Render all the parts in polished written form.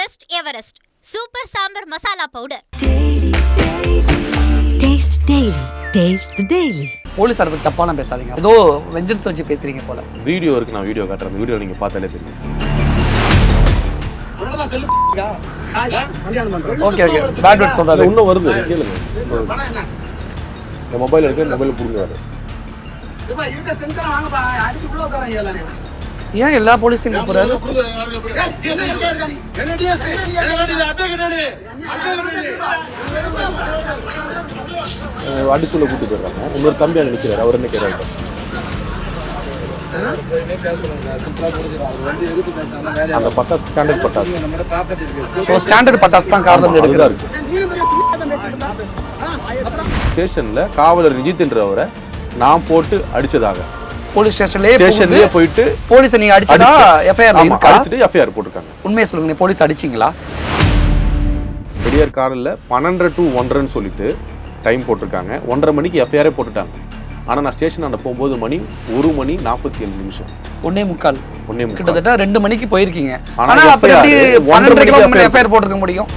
Trust Everest super sambar masala powder. Police அரசுக்கு தப்பான பேசாதீங்க, ஏதோ வெஞ்சன்ஸ் வச்சு பேசுறீங்க போல. வீடியோ இருக்கு, நான் வீடியோ காட்டுறேன். வீடியோ நீங்க பார்த்தாலே தெரியும். ஓகே ஓகே, பேட் வேர்ட்ஸ் சொல்றாரு. இன்னும் வருது, கேளுங்க. இந்த மொபைல் இருக்கு, மொபைல் புடுங்க வர. ஏன் எல்லா போலீஸையும் போறாரு? அடிச்சுள்ள கூட்டு போயிடுறாங்க. இன்னொரு தம்பி அங்கே நிற்கிறாரு, அவர் என்ன கேட்கறாரு? அந்த பட்டாசு ஸ்டாண்டர்ட் பட்டாசு, ஸ்டாண்டர்ட் பட்டாசு தான் காரணம் எடுக்கிறாரு. ஸ்டேஷன்ல காவலர் நிஜித்ன்றவரை நான் போட்டு அடிச்சதாக போலீஸ் ஸ்டேஷன்லயே போயிட்டு போலீஸ் நீங்க அடிச்சதா எஃப்ஐஆர் அடிச்சிட்டு எஃப்ஐஆர் போட்டுருக்காங்க. உண்மையை சொல்லுங்க, நீங்க போலீஸ் அடிச்சீங்களா? பெரியார் காரில் 12 to 1:30 சொல்லிட்டு டைம் போட்டிருக்காங்க. 1:30 மணிக்கு எஃப்ஐஆரே போட்டுட்டாங்க. ஆனால் நான் ஸ்டேஷன் அந்த போகும்போது மணி 1:47. 1:45 கிட்டத்தட்ட 2 மணிக்கு போயிருக்கீங்க. ஆனா அப்ப எப்படி 1:30 எஃப்ஐஆர் போட்டிருக்க முடியும்?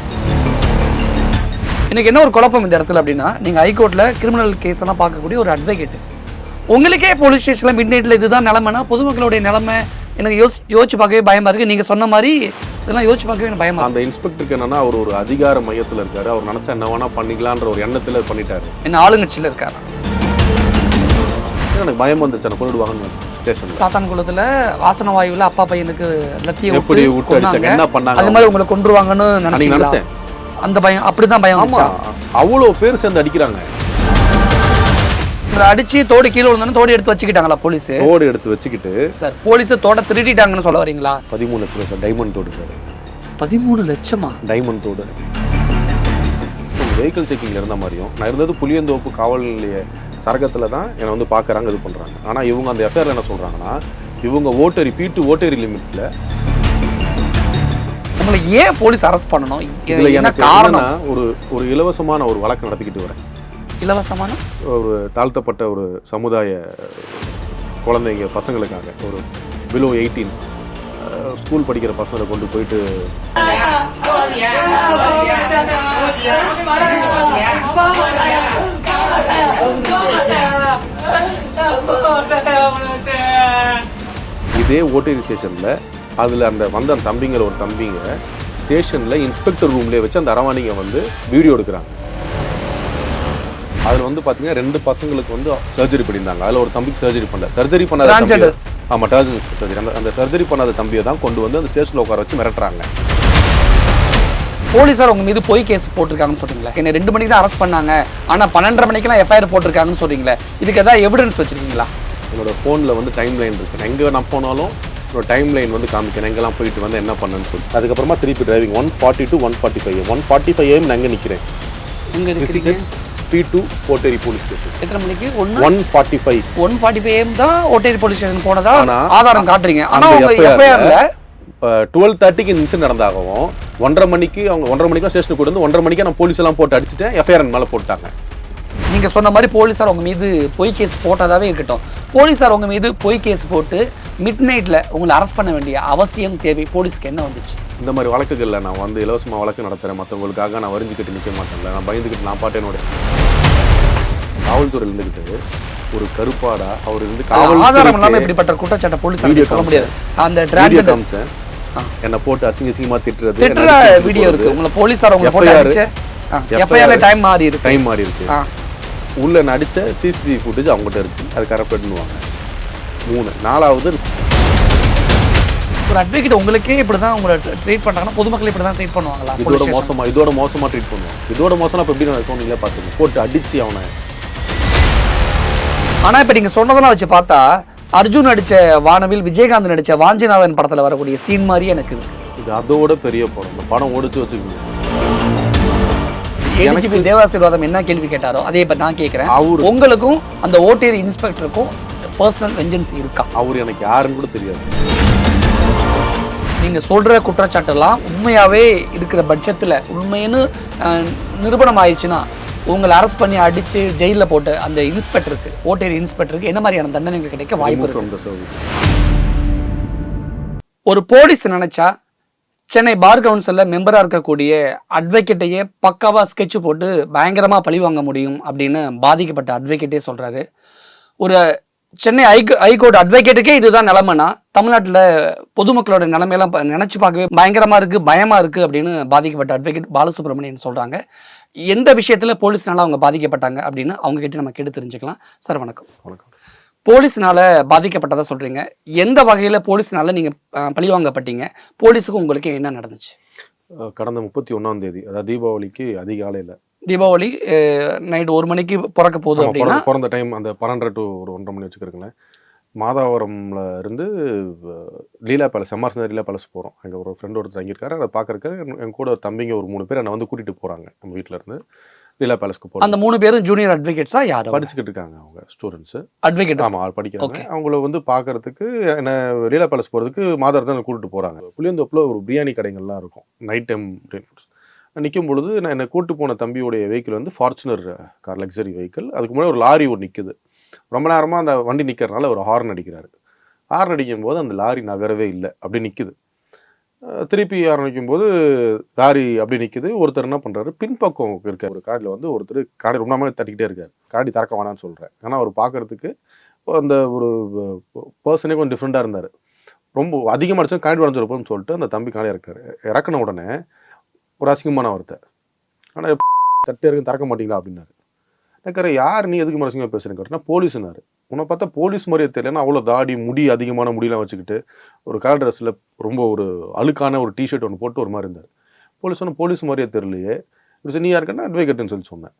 எனக்கு என்ன ஒரு குழப்பம் இந்த இடத்துல அப்படின்னா, நீங்க ஹைகோர்ட்ல கிரிமினல் கேஸ் எல்லாம் பார்க்கக்கூடிய ஒரு அட்வொகேட், உங்களுக்கே போலீஸ் ஸ்டேஷன்ல மிட் நைட்ல இதுதான் நிலைமைனா பொதுமக்களுடைய நிலைமை எனக்கு யோசிச்சு பார்க்கவே பயமா இருக்கு. நீங்க சொன்ன மாதிரி இதெல்லாம் யோசிச்சு பார்க்கவே எனக்கு பயமா. அந்த இன்ஸ்பெக்டருக்கு என்னன்னா, அவர் ஒரு அதிகார மையத்தில் இருக்காரு. அவர் நினைச்சா என்ன வேணா பண்ணிக்கலான்ற ஒரு எண்ணத்துல பண்ணிட்டாரு. என்ன ஆளுங்கட்சியில இருக்காரு. எனக்கு பயம் வந்துச்சு, என்ன கொண்டுடுவாங்க. ஸ்டேஷன்ல சாத்தான்குளத்துல வாசன வாயுல அப்பா பையனுக்கு லத்தியை எப்படி விட்டு அடிச்சாங்க, என்ன பண்ணாங்க, அது மாதிரி உங்களை கொன்றுவாங்கன்னு நினைச்சேன். அந்த பயம், அப்படிதான் பயம். ஆமா, அவ்வளோ பேர் சேர்ந்து அடிக்கிறாங்க. அடிச்சு தோடு கீழே விழுந்தானே தோடு எடுத்து வச்சுக்கிட்டாங்களா போலீஸ்? தோடு எடுத்து வச்சுக்கிட்டு சார் போலீஸ் தோட திருடிட்டாங்கன்னு சொல்ல வரீங்களா? 13 லட்சம் சார், டைமண்ட் தோடு சார். 13 லட்சமா? டைமண்ட் தோடு. வெஹிக்கிள் செக்கிங்ல இருந்த மாதிரியும் நான் இருந்தது புளியந்தோப்பு காவல் நிலைய சரகத்தில் தான் என்னை வந்து பார்க்குறாங்க, இது பண்ணுறாங்க. ஆனால் இவங்க அந்த எஃப்ஐஆரில் என்ன சொல்கிறாங்கன்னா, இவங்க ஓட்டரி P2 ஓட்டரி லிமிட்டில் உங்களை ஏன் போலீஸ் அரெஸ்ட் பண்ணணும்? இதில் எனக்கு காரணம் ஒரு இலவசமான ஒரு வழக்கு நடத்திக்கிட்டு வரேன். இலவசமான ஒரு தாழ்த்தப்பட்ட ஒரு சமுதாய குழந்தைங்க பசங்களுக்காக, ஒரு பிலோ 18 ஸ்கூல் படிக்கிற பசங்களை கொண்டு போயிட்டு இதே ஓட்டரி ஸ்டேஷனில் அதில் அந்த வந்த அந்த தம்பிங்கிற ஒரு தம்பிங்க ஸ்டேஷனில் இன்ஸ்பெக்டர் ரூம்லேயே வச்சு அந்த அரவாணிங்க வந்து வீடியோ எடுக்கிறாங்க. அதில் வந்து பார்த்தீங்கன்னா 2 பசங்களுக்கு வந்து சர்ஜரி பண்ணியிருந்தாங்க. அதில் ஒரு தம்பிக்கு சர்ஜரி பண்ணல, சர்ஜரி பண்ணாத சர்ஜரி, அந்த சர்ஜரி பண்ணாத தம்பியை தான் கொண்டு வந்து அந்த ஸ்டேஷனில் உட்கார வச்சு மிரட்டுறாங்க. போலீஸார் உங்க மீது பொய் கேஸ் போட்டிருக்காங்கன்னு சொல்றீங்களா? என்ன 2 மணிக்கு தான் அரெஸ்ட் பண்ணாங்க, ஆனால் 12:30 மணிக்கெல்லாம் எஃப்ஐஆர் போட்டிருக்காங்கன்னு சொல்றீங்களா? இதுக்கு ஏதாவது எவிடன்ஸ் வச்சிருக்கீங்களா? என்னோட ஃபோனில் வந்து டைம் லைன் இருக்குது. எங்கே நான் போனாலும் என்னோட டைம் லைன் வந்து காமிக்கிறேன், எங்கெல்லாம் போயிட்டு வந்து என்ன பண்ணேன்னு சொல்லி. அதுக்கப்புறமா திருப்பி டிரைவிங் 1:40 to 1:45 1:45 AM நான் எங்கே நிற்கிறேன்? எங்கே இருக்கீங்க? P2 Otteri police station. எத்தனை மணிக்கு? 1:45 AM தான் ஓட்டேரி போலீஸ் ஸ்டேஷன் போனதா ஆதாரம் காட்டுறீங்க. ஆனால் உங்க எஃப்ஐஆர்ல 12:30க்கு இன்சிடென்ட் நடந்தாகவும் 1:30 மணிக்கு அவங்க 1:30 மணிக்கு ஸ்டேஷனுக்கு கொண்டு வந்து 1:30 மணிக்கு நான் போலீஸ் எல்லாம் போட்டு அடிச்சுட்டேன், எஃப்ஐஆர் மேலே போட்டாங்க. நீங்க சொன்ன மாதிரி போலீஸார் உங்க மீது பொய் கேஸ் போட்டதாவே இருக்கட்டும், போலீஸார் உங்க மீது பொய் கேஸ் போட்டு மிட் நைட்ல உங்களை அரெஸ்ட் பண்ண வேண்டிய அவசியம் தேவை போலீஸ்க்கு என்ன வந்துச்சு? இந்த மாதிரி வழக்குகளில் நான் வந்து இலவசமாக வழக்கு நடத்துகிறேன், மற்றவங்களுக்காக நான் வரிஞ்சிக்கிட்டு நிற்க மாட்டேன்ல, நான் பயந்துக்கிட்டு நான் பாட்டு என்னோட காவல்துறையில் இருந்துக்கிட்டு ஒரு கருப்பாடா அவர் இருந்து ஆதாரம் இல்லாமல் இப்படிப்பட்ட குற்றச்சாட்டை போலீஸ் சொல்ல முடியாது. அந்த டிராஜடி காமிச்சேன், என்னை போட்டு அசிங்கமா திட்டுற வீடியோ இருக்கு. உங்களை போலீஸார் உங்களை போட்டு அடிச்ச எஃப்ஐஆர்ல டைம் மாறி இருக்கு. உள்ள நடிச்ச சிசிடிவி ஃபுட்டேஜ் அவங்ககிட்ட இருக்கு, அது கரெக்ட் பண்ணுவாங்க. 3 4வது ஒரு அட்வொகேட் உங்களுக்கே இப்படிதான் உங்களை ட்ரீட் பண்றாங்கன்னா பொதுமக்கள் இப்படிதான் ட்ரீட் பண்ணுவாங்களா? இதோட மோசமா ட்ரீட் பண்ணுவோம். இதோட மோசமா இப்ப எப்படி நடக்கும் நீங்களே பாத்துங்க, போட்டு அடிச்சு அவனை. ஆனா இப்ப நீங்க சொன்னதெல்லாம் வச்சு பார்த்தா அர்ஜுன் நடிச்ச வானவில், விஜயகாந்த் நடிச்ச வாஞ்சிநாதன் படத்துல வரக்கூடிய சீன் மாதிரியே எனக்கு இது அதோட பெரிய படம். இந்த படம் ஓடிச்சு வச்சுக்கோங்க. ஏடிஜிபி தேவாசீர்வாதம் என்ன கேள்வி கேட்டாரோ அதே இப்ப நான் கேட்கிறேன், உங்களுக்கும் அந்த ஓட்டேரி இன்ஸ்பெக்டருக்கும் பர்சனல் வெஞ்சன்ஸ் இருக்கா? அவர் எனக்கு யாருன்னு கூட தெரியாது. நீங்க சொல்ற குற்றச்சாட்டெல்லாம் உண்மையாவே இருக்கிற பட்சத்துல உண்மைன்னு நிரூபணம் ஆயிடுச்சுன்னா உங்களை அரெஸ்ட் பண்ணி அடிச்சு ஜெயில போட்டு அந்த இன்ஸ்பெக்டருக்கு, ஓட்டேரி இன்ஸ்பெக்டருக்கு என்ன மாதிரியான தண்டனைகள் கிடைக்க வாய்ப்பு இருக்கு? ஒரு போலீஸ் நினைச்சா சென்னை பார் கவுன்சிலில் மெம்பராக இருக்கக்கூடிய அட்வொகேட்டையே பக்காவாக ஸ்கெட்ச் போட்டு பயங்கரமாக பழி வாங்க முடியும் அப்படின்னு பாதிக்கப்பட்ட அட்வொகேட்டே சொல்கிறாரு. ஒரு சென்னை ஹைகோர்ட் அட்வொகேட்டுக்கே இதுதான் நிலைமைனா தமிழ்நாட்டில் பொதுமக்களோட நிலைமையெல்லாம் நினச்சி பார்க்கவே பயங்கரமாக இருக்குது, பயமாக இருக்குது அப்படின்னு பாதிக்கப்பட்ட அட்வொகேட் பாலசுப்ரமணியன் சொல்கிறாங்க. எந்த விஷயத்தில் போலீஸ்னால அவங்க பாதிக்கப்பட்டாங்க அப்படின்னு அவங்க கிட்ட நம்ம கேட்டு தெரிஞ்சுக்கலாம். சார் வணக்கம். வணக்கம். போலீஸ்னால பாதிக்கப்பட்டதா சொல்றீங்க. எந்த வகையில போலீஸ்னால நீங்க பழிவாங்கப்பட்டீங்க? போலீஸுக்கு உங்களுக்கு என்ன நடந்துச்சு? கடந்த 31ஆம் தேதி, அதாவது தீபாவளிக்கு அதிகாலையில், தீபாவளி நைட் 1 மணிக்கு பிறக்க போகுது அப்படின்னா பிறந்த டைம் அந்த 12 to 1:30 மணி வச்சுக்கிறீங்களேன். மாதாவரம்ல இருந்து லீலா பேலஸ், எம்ஆர் லீலா பேலஸ் போகிறோம். அங்கே ஒரு ஃப்ரெண்ட் ஒருத்தர் தங்கியிருக்காரு. அதை பார்க்கறக்கு என் கூட ஒரு தம்பிங்க ஒரு 3 பேர் என்னை வந்து கூட்டிகிட்டு போகிறாங்க. நம்ம வீட்டில் இருந்து லீலா பேலஸ்க்கு போகிறோம். அந்த 3 பேரும் ஜூனியர் அட்வொகேட்ஸா? யார் படிச்சுக்கிட்டு இருக்காங்க? அவங்க ஸ்டூடெண்ட்ஸு, அட்வொகேட். ஆமாம், படிக்கிறாங்க. அவங்கள வந்து பார்க்கறதுக்கு என்ன லீலா பேலஸ் போகிறதுக்கு மாதாவரத்தை கூட்டிட்டு போகிறாங்க. புளியந்தோப்பில் ஒரு பிரியாணி கடைகள்லாம் இருக்கும், நைட் டைம் ஃபுட்ஸ். நிற்கும் பொழுது என்னை கூட்டு போன தம்பியோடைய வெஹிக்கிள் வந்து ஃபார்ச்சுனர் கார், லக்ஸரி வெஹிக்கிள். அதுக்கு முன்னாடி ஒரு லாரி ஒன்று நிற்குது. ரொம்ப நேரமாக அந்த வண்டி நிற்கிறதுனால ஒரு ஹார்ன் அடிக்கிறாரு. ஹார்ன் அடிக்கும் போது அந்த லாரி நகரவே இல்லை, அப்படி நிற்குது. திருப்பி ஆரம்பிக்கும் போது லாரி அப்படி நிற்குது. ஒருத்தர் என்ன பண்ணுறாரு, பின்பக்கம் இருக்க ஒரு காடியில் வந்து ஒருத்தர் காடி ரொம்ப நாள் தட்டிக்கிட்டே இருக்கார். காடி திறக்க வேணான்னு சொல்கிறேன். ஆனால் அவர் பார்க்குறதுக்கு அந்த ஒரு பர்சனே கொஞ்சம் டிஃப்ரெண்ட்டாக இருந்தார். ரொம்ப அதிகமாக அடிச்சா காடி வளைஞ்சிருப்போம்னு சொல்லிட்டு அந்த தம்பி காடி இறக்குறாரு. இறக்குன உடனே ஒரு அசிங்கமான வார்த்தை, ஆனால் தட்டே இருக்கு திறக்க மாட்டீங்களா அப்படின்னாரு. எனக்கு யார் நீ எதுக்கு அசிங்கமாக பேசுகிறேன்? போலீஸ்னாரு. உன்னை பார்த்தா போலீஸ் மாதிரியே தெரியலன்னா அவ்வளோ தாடி, முடி, அதிகமான முடியெலாம் வச்சுக்கிட்டு ஒரு கலர் ட்ரெஸ்ஸில் ரொம்ப ஒரு அழுக்கான ஒரு டிஷர்ட் ஒன்று போட்டு ஒரு மாதிரி இருந்தார். போலீஸ் ஒன்று போலீஸ் மாதிரியே தெரியலையே. இப்படி நீ யாருக்குன்னா அட்வொகேட்டுன்னு சொல்லி சொன்னேன்.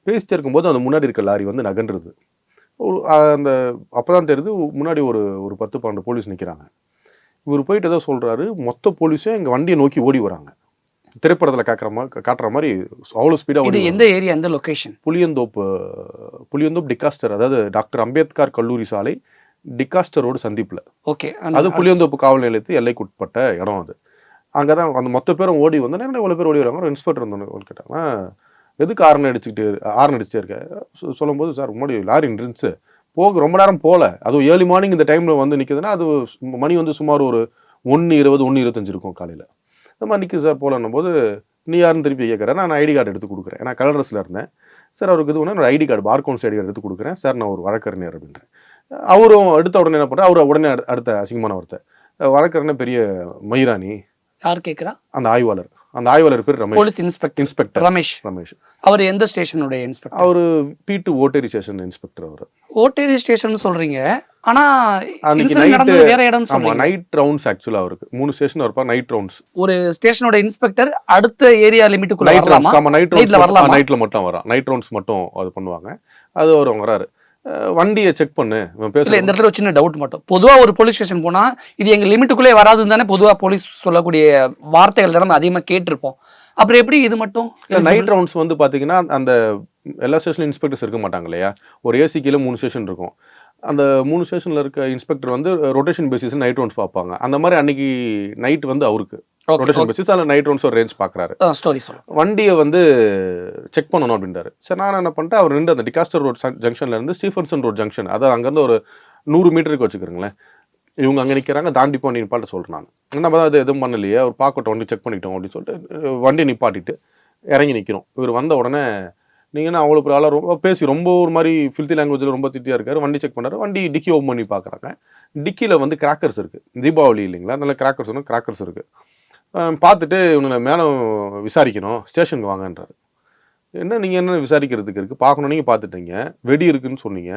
பேசிட்டு இருக்கும்போது அந்த முன்னாடி இருக்க லாரி வந்து நகன்றது. அந்த அப்போ தான் தெரியுது முன்னாடி ஒரு 10-12 போலீஸ் நிற்கிறாங்க. இவர் போயிட்டு ஏதோ சொல்கிறாரு. மொத்த போலீஸும் எங்கள் வண்டியை நோக்கி ஓடி வராங்க. திரைப்படத்தில் காட்டுற மாதிரி அவ்வளோ ஸ்பீடாக ஓடி. எந்த ஏரியா, எந்த லொக்கேஷன்? புளியந்தோப்பு டிகாஸ்டர், அதாவது டாக்டர் அம்பேத்கர் கல்லூரி சாலை டிகாஸ்டர் ரோடு சந்திப்பில். ஓகே, அது புளியந்தோப்பு காவல் நிலையத்து எல்லைக்குட்பட்ட இடம். அது அங்கே தான் அந்த மொத்த பேரும் ஓடி வந்தோன்னே இவ்வளோ பேர் ஓடி வராங்க. ஒரு இன்ஸ்பெக்டர் வந்தோன்னு கேட்டாங்கன்னா, எதுக்கு ஹார்ன் அடிச்சுட்டே இருக்க சொல்லும்போது, சார் முன்னாடி லாரி இருந்துச்சு, ரொம்ப நேரம் போகல, அதுவும் ஏர்லி மார்னிங் இந்த டைமில் வந்து நிற்குதுன்னா அது மணி வந்து சுமார் ஒரு 1:20 1:25 இருக்கும் காலையில். இந்த மாதிரி நிற்குது சார் போகலன்னும் போது, நீ யாருன்னு திருப்பி கேட்குறேன். நான் ஐடி கார்டு எடுத்து கொடுக்குறேன். நான் கலர் ட்ரெஸ்ஸில் இருந்தேன். சார் அவருக்கு இது ஒன்று ID card, bar council ID card எடுத்து கொடுக்குறேன் சார், நான் ஒரு வழக்கறிஞர் அப்படின்றேன். அவரும் எடுத்த உடனே என்ன பண்ணுறேன், அவர் உடனே அடுத்த அசிங்கமான வார்த்தை, வழக்கறிஞர் பெரிய மயிராணி. யார் கேட்குறா? அந்த ஆய்வாளர் பேர் ரமேஷ். Police inspector Ramesh. அவர் எந்த ஸ்டேஷனுடைய இன்ஸ்பெக்டர்? அவர் P2 ஓட்டேரி ஸ்டேஷன் இன்ஸ்பெக்டர். அவர் ஓட்டேரி ஸ்டேஷன் சொல்றீங்க, ஆனா வேற இடம் சொல்றீங்க. நைட் ரவுண்ட்ஸ் ஆக்சுவலா அவருக்கு 3 ஸ்டேஷன் இருப்பா. Night rounds. ஒரு ஸ்டேஷனோட இன்ஸ்பெக்டர் அடுத்த ஏரியா லிமிட்டுக்குள்ள வரலாமா? நைட்ல மட்டும் வரா. நைட் ரவுண்ட்ஸ் மட்டும் அது பண்ணுவாங்க. அது அவர் வராரு. வண்டியை செக் பண்ணு பேசல. இந்த இடத்துல ஒரு சின்ன டவுட் மட்டும். பொதுவா ஒரு போலீஸ் ஸ்டேஷன் போனா இது எங்க லிமிட்டுக்குள்ளே வராதுன்னு தானே பொதுவா போலீஸ் சொல்லக்கூடிய வார்த்தைகள் தான் நம்ம அதிகமாக கேட்டிருப்போம். அப்புறம் எப்படி இது மட்டும்? நைட் ரவுண்ட்ஸ் வந்து பாத்தீங்கன்னா அந்த எல்லா ஸ்டேஷன்ல இன்ஸ்பெக்டர்ஸ் இருக்க மாட்டாங்க இல்லையா. ஒரு ஏசி கீழே 3 ஸ்டேஷன் இருக்கும். அந்த 3 ஸ்டேஷன்ல இருக்க இன்ஸ்பெக்டர் வந்து ரொட்டேஷன் பேசிஸ் நைட் ரவுண்ட்ஸ் பார்ப்பாங்க. அந்த மாதிரி அன்னைக்கு நைட் வந்து அவருக்கு ரொட்டேஷன் பேசிஸ் அதில் நைட் ரவுண்ட்ஸ் ஒரு ரேஞ்ச் பார்க்குறாரு. வண்டியை வந்து செக் பண்ணணும் அப்படின்றாரு. சரி, நான் என்ன பண்ணிட்டேன், அவர் நின்று அந்த டிகாஸ்டர் ரோட் ஜங்ஷன்ல இருந்து ஸ்டீஃபன்சன் ரோட் ஜங்ஷன், அதாவது அங்கேருந்து ஒரு 100 மீட்டருக்கு வச்சுக்கிறீங்களேன். இவங்க அங்கே நிற்கிறாங்க, தாண்டி போ நிப்பாட்ட சொல்கிறேன். நான் நம்ம தான் அது எதுவும் பண்ணலையே, அவர் பார்க்கட்டும் வண்டி செக் பண்ணிட்டோம் அப்படின்னு சொல்லிட்டு வண்டி நிப்பாட்டிட்டு இறங்கி நிற்கிறோம். இவர் வந்த உடனே நீங்கள் அவ்வளோ பெரிய ஆளாக ரொம்ப பேசி ரொம்ப ஒரு மாதிரி ஃபில்த்தி லாங்குவேஜில் ரொம்ப திட்டியாக இருக்காரு. வண்டி செக் பண்ணுறாரு. வண்டி டிக்கி ஓப்பன் பண்ணி பார்க்குறாங்க. டிக்கியில் வந்து கிராக்கர்ஸ் இருக்குது. தீபாவளி இல்லைங்களா, அதனால கிராக்கர்ஸ் இருக்குது. பார்த்துட்டு இவனை மேலே விசாரிக்கணும், ஸ்டேஷனுக்கு வாங்கன்றாரு. நீங்கள் என்ன விசாரிக்கிறதுக்கு இருக்குது, பார்க்கணும், நீங்கள் பார்த்துட்டீங்க, வெடி இருக்குதுன்னு சொன்னீங்க,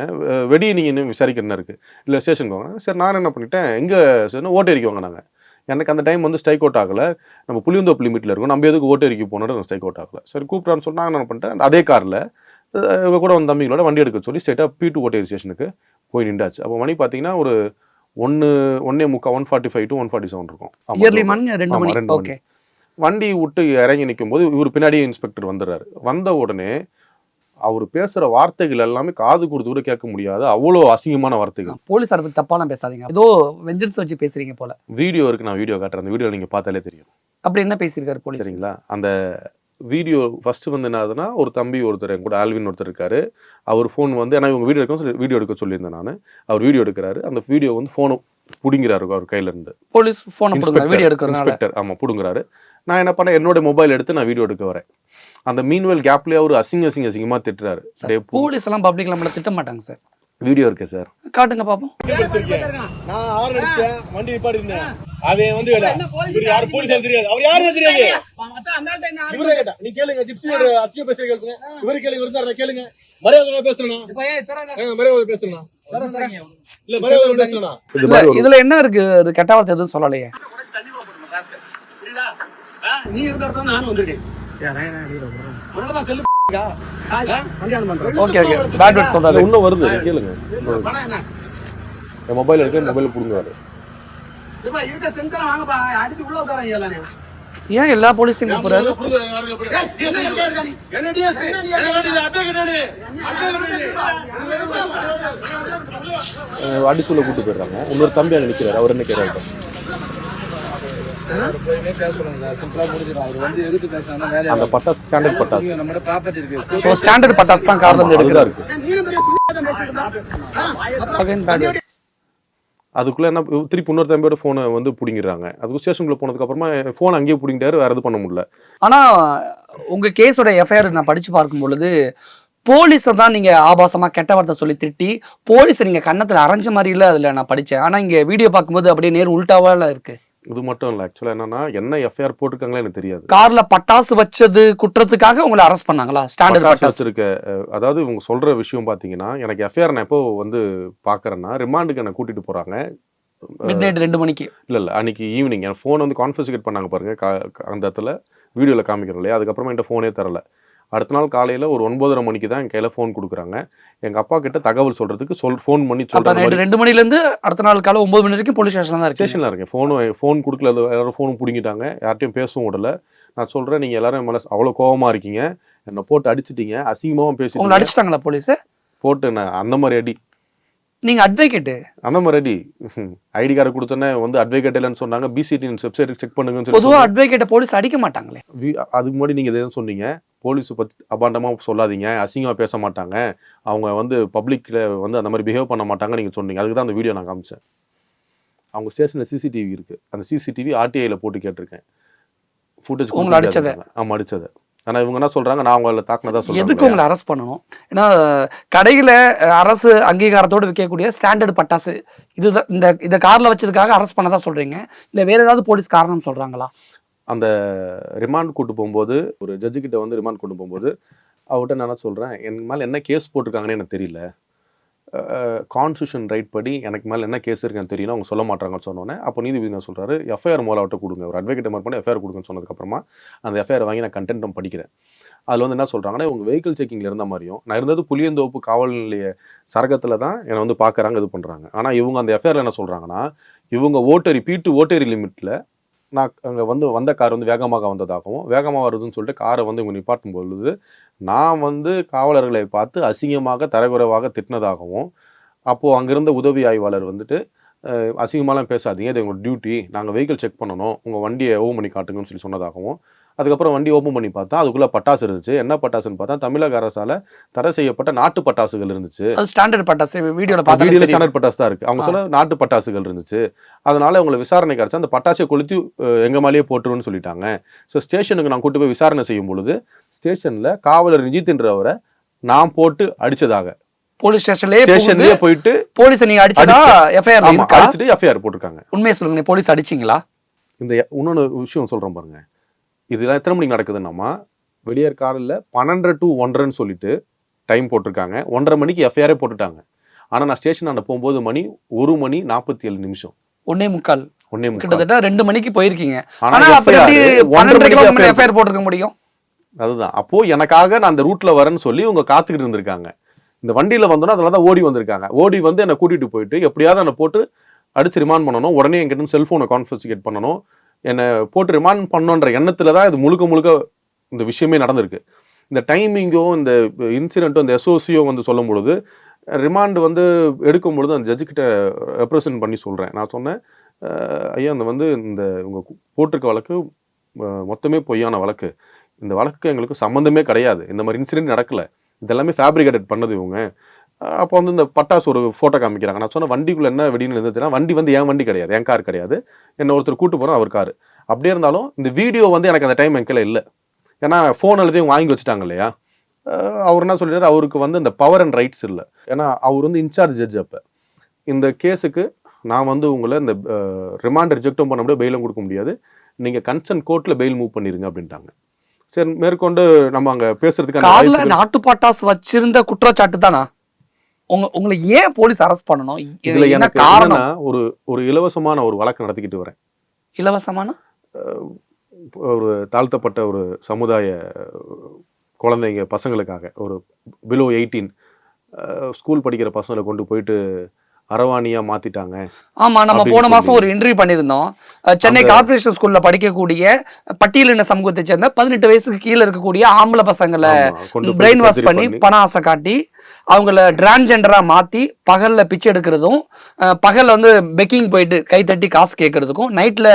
வெடி நீங்கள் இன்னும் விசாரிக்க என்ன இருக்குது, இல்லை ஸ்டேஷனுக்கு வாங்க. சரி, நான் என்ன பண்ணிட்டேன், எங்கே சரி ஓட்டேரிக்கு வாங்க. நாங்கள் எனக்கு அந்த டைம் வந்து ஸ்ட்ரைக் அவுட் ஆகலை, நம்ம புளியந்தோப்பு லிமிட்டில் இருக்கும், நம்ம எதுக்கு ஓட்டேரிக்கு போனோட ஸ்ட்ரைக் அவுட் ஆகலை. சரி கூப்பிட்றான்னு சொன்னால் நான் என்ன பண்ணிட்டேன், அதே காரில் இவங்க கூட வந்து தம்பிங்களோட வண்டி எடுக்க சொல்லி ஸ்ட்ரெயிட்டாக P2 ஓட்டேரி ஸ்டேஷனுக்கு போய் நின்றாச்சு. அப்போ மணி பார்த்தீங்கன்னா ஒரு 1:45 to 1:47 இருக்கும். ஓகே, வண்டி விட்டு இறங்கி நிற்கும் போது இவர் பின்னாடியே இன்ஸ்பெக்டர் வந்துடுறாரு. வந்த உடனே அவர் பேசுகிற வார்த்தைகள் எல்லாமே காது கொடுத்து கூட கேட்க முடியாது, அவ்வளோ அசிங்கமான வார்த்தைகள். போலீஸாரை பற்றி தப்பாலாம் பேசாதீங்க, ஏதோ வெஞ்சன்ஸ் வச்சு பேசுறீங்க போல. வீடியோ இருக்கு, நான் வீடியோ காட்டுறேன், அந்த வீடியோ நீங்கள் பார்த்தாலே தெரியும். அப்படி என்ன பேசியிருக்காரு போலீஸ்? சரிங்களா, அந்த வீடியோ ஃபர்ஸ்ட் வந்து என்ன ஆகுதுன்னா, ஒரு தம்பி ஒருத்தர் என் கூட ஆல்வின் ஒருத்தர் இருக்காரு. அவர் ஃபோன் வந்து ஏன்னா இவங்க வீடியோ எடுக்க சொல்லியிருந்தேன் நான். அவர் வீடியோ எடுக்கிறாரு. அந்த வீடியோ வந்து பிடிங்கிறாரு அவர் கையில இருந்து. போலீஸ் போனை போடுங்க வீடியோ எடுக்கிறதுனால. இன்ஸ்பெக்டர் ஆமா பிடுங்குறாரு. நான் என்ன பண்ணேன், என்னோட மொபைல் எடுத்து நான் வீடியோ எடுக்க வரேன். அந்த மீன்வெல் கேப்லயே அவர் அசிங்கமா திட்டுறாரு. போலீஸ் எல்லாம் பப்ளிக்ல நம்மள திட்ட மாட்டாங்க சார். வீடியோ இருக்கு சார், காட்டுங்க பாப்போம். நான் ஆறு அடிச்சேன், வண்டி நிப்பாட்டி இருந்தேன். அவன் வந்து யாரு போலீஸ் தெரியாது, அவர் யாருன்னு தெரியாது. இவரே கேட்டா நீ கேளுங்க, ஜிப்சியோட அத்திய பேசுற கேளுங்க, இவரு கேளுங்க, இருந்தாரு கேளுங்க. மரியாதை பேசுறேன், மரியாதை பேசுறேன். இல்ல மரியாதை பேசுறேன். இதுல என்ன இருக்கு? இது கெட்ட வார்த்தை எதுவும் சொல்லலையே. நீ இருந்தா நானும் வந்திருக்கேன். ஓகே ஓகே பேட் வேர்ட் சொல்றாரு. இன்னும் வருது கேளுங்க. என் மொபைல் எடுக்க மொபைல் புடுங்குறாரு. ஏன் எல்லா போலீஸையும் போறாரு? அடிச்சுள்ள கூட்டு போயிடுறாங்க. இன்னொரு தம்பி அங்க நிக்கிறாரு. அவர் என்ன கேட்கறாரு? அந்த பட்டாசு ஸ்டாண்டர்ட் பட்டாசு, ஸ்டாண்டர்ட் பட்டாசு தான் காரணம் எடுக்கிறா இருக்கு. அதுக்குள்ள என்ன திருப்பி இன்னொரு தம்பியோட போனை வந்து பிடிங்கிறாங்க. அதுக்கு ஸ்டேஷனுக்குள்ள போனதுக்கு அப்புறமா போன் அங்கேயே பிடிங்கிட்டாரு. வேற எதுவும் பண்ண முடியல. ஆனா உங்க கேஸோட எஃப்ஐஆர் நான் படிச்சு பார்க்கும் பொழுது போலீஸை தான் நீங்க ஆபாசமா கெட்ட வார்த்தை சொல்லி திட்டி போலீஸை நீங்க கன்னத்துல அரைஞ்ச மாதிரி இல்ல அதுல நான் படிச்சேன். ஆனா இங்க வீடியோ பார்க்கும்போது அப்படியே நேர் உள்டாவால இருக்கு. இது மட்டும் இல்ல, ஆக்சுவலா என்னன்னா என்ன எஃப்ஐஆர் போட்டுருக்காங்களே எனக்கு தெரியாது. கார்ல பட்டாசு வச்சது குற்றத்துக்காக உங்களை அரெஸ்ட் பண்ணாங்களா? ஸ்டாண்டர்ட் பட்டாசு இருக்கு. அதாவது இவங்க சொல்ற விஷயம் பாத்தீங்கன்னா, எனக்கு எஃப்ஐஆர் நான் எப்போ வந்து பாக்குறேன்னா, ரிமாண்டுக்கு என்ன கூட்டிட்டு போறாங்க மிட்நைட் 2 மணிக்கு. இல்ல அன்னைக்கு ஈவினிங் என் போன் வந்து கான்ஃபிஸ்கேட் பண்ணாங்க பாருங்க. அந்த இடத்துல வீடியோல காமிக்கிறோம் இல்லையா, அதுக்கப்புறமா என்கிட்ட போனே தரல. அடுத்த நாள் காலையில ஒரு 9:30 மணிக்கு தான் என் கையில போன் கொடுக்குறாங்க. எங்க அப்பா கிட்ட தகவல் சொல்றதுக்கு போன் பண்ணி சொல்றாங்க. 2 மணில இருந்து அடுத்த நாள் காலை 9 மணி வரைக்கும் போலீஸ் ஸ்டேஷன்ல தான் இருக்கு. ஸ்டேஷன்ல இருக்கேன். போன் கொடுக்கல, எல்லாரும் போன் பிடிங்கிட்டாங்க. யார்ட்டையும் பேசவும் விடல. நான் சொல்றேன், நீங்க எல்லாரும் மேல அவ்வளவு கோவமா இருக்கீங்க, என்ன போட்டு அடிச்சிட்டீங்க, அசிங்கமாவும் பேசி உங்களை அடிச்சிட்டாங்களா போலீஸ்? போட்டு அந்த மாதிரி அடி. நீங்க அட்வொகேட் அந்த மாதிரி அடி. ஐடி கார்டு கொடுத்தோன்னே வந்து அட்வொகேட் இல்லைன்னு சொன்னாங்க. பிசிடி வெப்சைட் செக் பண்ணுங்கன்னு பொதுவா அட்வொகேட் போலீஸ் அடிக்க மாட்டாங்களே. அதுக்கு முன்னாடி நீங்க எதாவது சொன்னீங்க, போலீஸ் பத்தி அபாண்டமா சொல்லாதீங்க, அசிங்கமா பேச மாட்டாங்க, அவங்க வந்து பப்ளிக்ல வந்து அந்த மாதிரி பிஹேவ் பண்ண மாட்டாங்க நீங்க சொன்னீங்க. அதுக்கு தான் அந்த வீடியோ நான் காமிச்சேன். அவங்க ஸ்டேஷன்ல சிசிடிவி இருக்கு. அந்த சிசிடிவி ஆர்டிஐல போட்டு கேட்டிருக்கேன். ஃபுட்டேஜ் உங்களை அடிச்சது. ஆமா அடிச்சது. ஆனா இவங்க என்ன சொல்றாங்க, நான் உங்களை தாக்குனதா சொல்றாங்க. எதுக்கு உங்களை அரெஸ்ட் பண்ணணும்? ஏன்னா கடையில அரசு அங்கீகாரத்தோடு விற்கக்கூடிய ஸ்டாண்டர்ட் பட்டாசு இதுதான் இந்த கார்ல வச்சதுக்காக அரெஸ்ட் பண்ணதா சொல்றீங்க, இல்ல வேற ஏதாவது போலீஸ் காரணம் சொல்றாங்களா? அந்த ரிமாண்ட் கூட்டு போகும்போது ஒரு ஜட்ஜு கிட்ட வந்து ரிமாண்ட் கூட்டு போகும்போது அவர்கிட்ட நான் என்ன சொல்றேன், எனக்கு மேல என்ன கேஸ் போட்டிருக்காங்கன்னு எனக்கு தெரியல, கான்ஸ்டியூஷன் ரைட் படி எனக்கு மேலே என்ன கேஸ் இருக்குன்னு தெரியல, அவங்க சொல்ல மாட்டாங்கன்னு சொன்னோன்னே அப்போ நீதிபதி என்ன சொல்கிறாரு, எஃப்ஐஆர் மூலம் அவர்கிட்ட கொடுங்க, ஒரு அட்வொகேட் மாதிரி பண்ணி எஃப்ஐஆர் கொடுங்கன்னு சொன்னதுக்கப்புறமா அந்த எஃப்ஐஆர் வாங்கி நான் கண்டென்ட்டும் படிக்கிறேன். அதில் வந்து என்ன சொல்கிறாங்கன்னா, இவங்க வெஹிக்கிள் செக்கிங்கில் இருந்த மாதிரியும், நான் இருந்தது புளியந்தோப்பு காவல் நிலைய சரகத்தில் தான் என்னை வந்து பார்க்குறாங்க, இது பண்ணுறாங்க. ஆனால் இவங்க அந்த எஃப்ஐஆரில் என்ன சொல்கிறாங்கன்னா, இவங்க ஓட்டரி லிமிட்டில் நான் அங்கே வந்து வந்த கார் வந்து வேகமாக வந்ததாகவும், வேகமாக வருதுன்னு சொல்லிட்டு காரை வந்து இவங்க நிப்பாட்டும் பொழுது நான் வந்து காவலர்களை பார்த்து அசிங்கமாக தரக்குறைவாக திட்டினதாகவும், அப்போது அங்கிருந்த உதவி ஆய்வாளர் வந்துட்டு அசிங்கமாலாம் பேசாதீங்க, இது எங்களோட டியூட்டி, நாங்கள் வெஹிக்கிள் செக் பண்ணணும், உங்கள் வண்டியை ஓப்பன் பண்ணி காட்டுங்கன்னு சொல்லி சொன்னதாகவும், அதுக்கப்புறம் வண்டி ஓப்பன் பண்ணி பார்த்தா அதுக்குள்ளே பட்டாசு இருந்துச்சு. என்ன பட்டாசுன்னு பார்த்தா தமிழக அரசால் தடை செய்யப்பட்ட நாட்டு பட்டாசுகள் இருந்துச்சு. ஸ்டாண்டர்ட் பட்டாசு வீடியோவில் ஸ்டாண்டர்ட் பட்டாசு தான் இருக்குது. அவங்க சொல்ல நாட்டு பட்டாசுகள் இருந்துச்சு. அதனால அவங்களை விசாரணை கிடச்சா அந்த பட்டாசை கொளுத்தி எங்கள் மேலேயே போட்டுருன்னு சொல்லிட்டாங்க. ஸோ ஸ்டேஷனுக்கு நான் கூட்டு போய் விசாரணை செய்யும் பொழுது ஸ்டேஷனில் காவலர் நிஜித்ன்றவரை நான் போட்டு அடிச்சதாக போலீஸ் ஸ்டேஷன்லயே போயிட்டு போலீஸ் நீங்க அடிச்சதா எஃப்ஐஆர் அடிச்சிட்டு எஃப்ஐஆர் போட்டிருக்காங்க. உண்மையை சொல்லுங்க, போலீஸ் அடிச்சிங்களா? இந்த இன்னொன்று விஷயம் சொல்றேன் பாருங்க, இதெல்லாம் எத்தனை மணிக்கு நடக்குதுன்னா, வெளியேற காரில் 12 to 1:30 சொல்லிட்டு டைம் போட்டிருக்காங்க. 1:30 மணிக்கு எஃப்ஐஆரே போட்டுட்டாங்க. ஆனால் நான் ஸ்டேஷன் அங்கே போகும்போது மணி 1:47. 1:45 கிட்டத்தட்ட 2 மணிக்கு போயிருக்கீங்க. ஆனா எஃப்ஐஆர் போட்டிருக்க முடியும். அதுதான் அப்போ எனக்காக நான் அந்த ரூட்ல வரேன்னு சொல்லி இவங்க காத்துக்கிட்டு இருந்திருக்காங்க. இந்த வண்டியில வந்தோன்னா அதெல்லாம் தான் ஓடி வந்திருக்காங்க. ஓடி வந்து என்னை கூட்டிட்டு போயிட்டு எப்படியாவது என்னை போட்டு அடிச்சு ரிமாண்ட் பண்ணணும், உடனே என்கிட்ட செல்போனை கான்ஃபிஸ்கேட் பண்ணணும், என்னை போட்டு ரிமாண்ட் பண்ணணுன்ற எண்ணத்துல தான் இது முழுக்க இந்த விஷயமே நடந்திருக்கு. இந்த டைமிங்கோ இந்த இன்சிடென்ட்டோ இந்த எஸ்ஓசியோ வந்து சொல்லும் பொழுது ரிமாண்ட் வந்து எடுக்கும் பொழுது அந்த ஜட்ஜுக்கிட்ட ரெப்ரசன்ட் பண்ணி சொல்கிறேன். நான் சொன்னேன், ஐயா அந்த வந்து இந்த இவங்க போட்டிருக்க வழக்கு மொத்தமே பொய்யான வழக்கு, இந்த வழக்கு எங்களுக்கு சம்மந்தமே கிடையாது, இந்த மாதிரி இன்சிடென்ட் நடக்கலை, இதெல்லாமே ஃபேப்ரிகேட்டட் பண்ணது இவங்க, அப்போ வந்து இந்த பட்டாசு ஒரு ஃபோட்டோ காமிக்கிறாங்க. நான் சொன்ன வண்டிக்குள்ளே என்ன வெடின்னு இருந்துச்சுன்னா, வண்டி வந்து என் வண்டி கிடையாது, என் கார் கிடையாது, என்ன ஒருத்தர் கூட்டு போகிறோம் அவர் கார். அப்படியே இருந்தாலும் இந்த வீடியோ வந்து எனக்கு அந்த டைம் என் கையில் இல்லை. ஏன்னா ஃபோன் எல்லாத்தையும் வாங்கி வச்சுட்டாங்க இல்லையா. அவர் என்ன சொல்லிட்டாரு, அவருக்கு வந்து இந்த பவர் அண்ட் ரைட்ஸ் இல்லை. ஏன்னா அவர் வந்து இன்சார்ஜ் ஜட்ஜ். அப்போ இந்த கேஸுக்கு நான் வந்து உங்களை இந்த ரிமாண்ட் ரிஜெக்டும் பண்ண முடியாது, பெயிலும் கொடுக்க முடியாது, நீங்கள் கன்சர்ன் கோர்ட்டில் பெயில் மூவ் பண்ணிடுங்க அப்படின்ட்டாங்க. சரி, மேற்கொண்டு நம்ம அங்கே பேசுறதுக்கு கார்ல நாட்டு பட்டாசு வச்சிருந்த குற்றச்சாட்டு தானா? உங்களை ஏன் போலீஸ் அரெஸ்ட் பண்ணணும்? இதுல எனக்கு காரணம் ஒரு இலவசமான ஒரு வழக்கு நடத்திக்கிட்டு வரேன். இலவசமான ஒரு தாழ்த்தப்பட்ட ஒரு சமுதாய குழந்தைங்க பசங்களுக்காக, ஒரு பிலோ 18 ஸ்கூல் படிக்கிற பசங்களை கொண்டு போயிட்டு அரவாணியா மாத்திட்டாங்க. ஆமா, நம்ம போன மாசம் ஒரு இன்டர்வியூ பண்ணியிருந்தோம். சென்னை கார்பரேஷன் ஸ்கூல்ல படிக்கக்கூடிய பட்டியலின சமூகத்தை சேர்ந்த 18 வயசுக்கு கீழே இருக்கக்கூடிய ஆம்பளை பசங்களை பிரெயின் வாஷ் பண்ணி பண ஆசை காட்டி அவங்கள டிரான்ஜெண்டரா மாத்தி பகல்ல பிச்சை எடுக்கிறதும், பகல்ல வந்து பெக்கிங் போயிட்டு கை தட்டி காசு கேட்கறதுக்கும், நைட்ல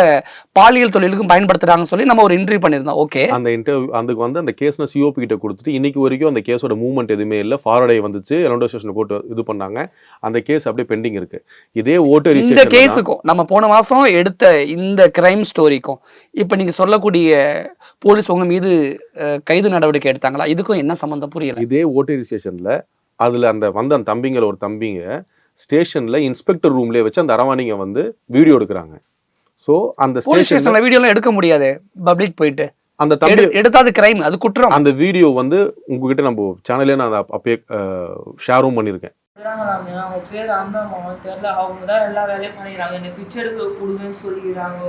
பாலியல் தொழிலுக்கும் பயன்படுத்துறாங்கன்னு சொல்லி நம்ம ஒரு இன்டர்வியூ பண்ணியிருந்தோம். ஓகே, அந்த இன்டர்வியூ அதுக்கு வந்து அந்த கேஸ் சிஓபி கிட்ட கொடுத்துட்டு இன்னைக்கு வரைக்கும் அந்த கேஸோட மூவ்மெண்ட் எதுவுமே இல்லை. ஃபார்வர்டை வந்துச்சு, எலோண்டோ ஸ்டேஷன் கோர்ட் இது பண்ணாங்க, அந்த கேஸ் அப்படியே பெண்டிங் இருக்கு. இதே ஓட்டர் இந்த கேஸுக்கும் நம்ம போன மாசம் எடுத்த இந்த கிரைம் ஸ்டோரிக்கும் இப்ப நீங்க சொல்லக்கூடிய போலீஸ் உங்க மீது கைது நடவடிக்கை எடுத்தாங்களா? இதுக்கும் என்ன சம்பந்தம் புரியல. இதே ஓட்டர் ஸ்டேஷன்ல அதில் அந்த தம்பிங்களை ஒரு தம்பிங்க ஸ்டேஷனில் இன்ஸ்பெக்டர் ரூம்லேயே வச்சு அந்த அரவாணிங்க வந்து வீடியோ எடுக்கிறாங்க. ஸோ அந்த ஸ்டேஷனில் வீடியோலாம் எடுக்க முடியாது, பப்ளிக் போயிட்டு அந்த தம்பி எடுத்தாது கிரைம், அது குற்றம். அந்த வீடியோ வந்து உங்ககிட்ட நம்ம சேனல்லே நான் அப்பயே ஷேரும் பண்ணியிருக்கேன். அவங்க பேர் அம்மா தெரியல, அவங்க தான் எல்லா வேலையும் பண்ணிடுறாங்க. என்னை பிச்சை எடுக்க கொடுங்கன்னு சொல்லிக்கிறாங்க,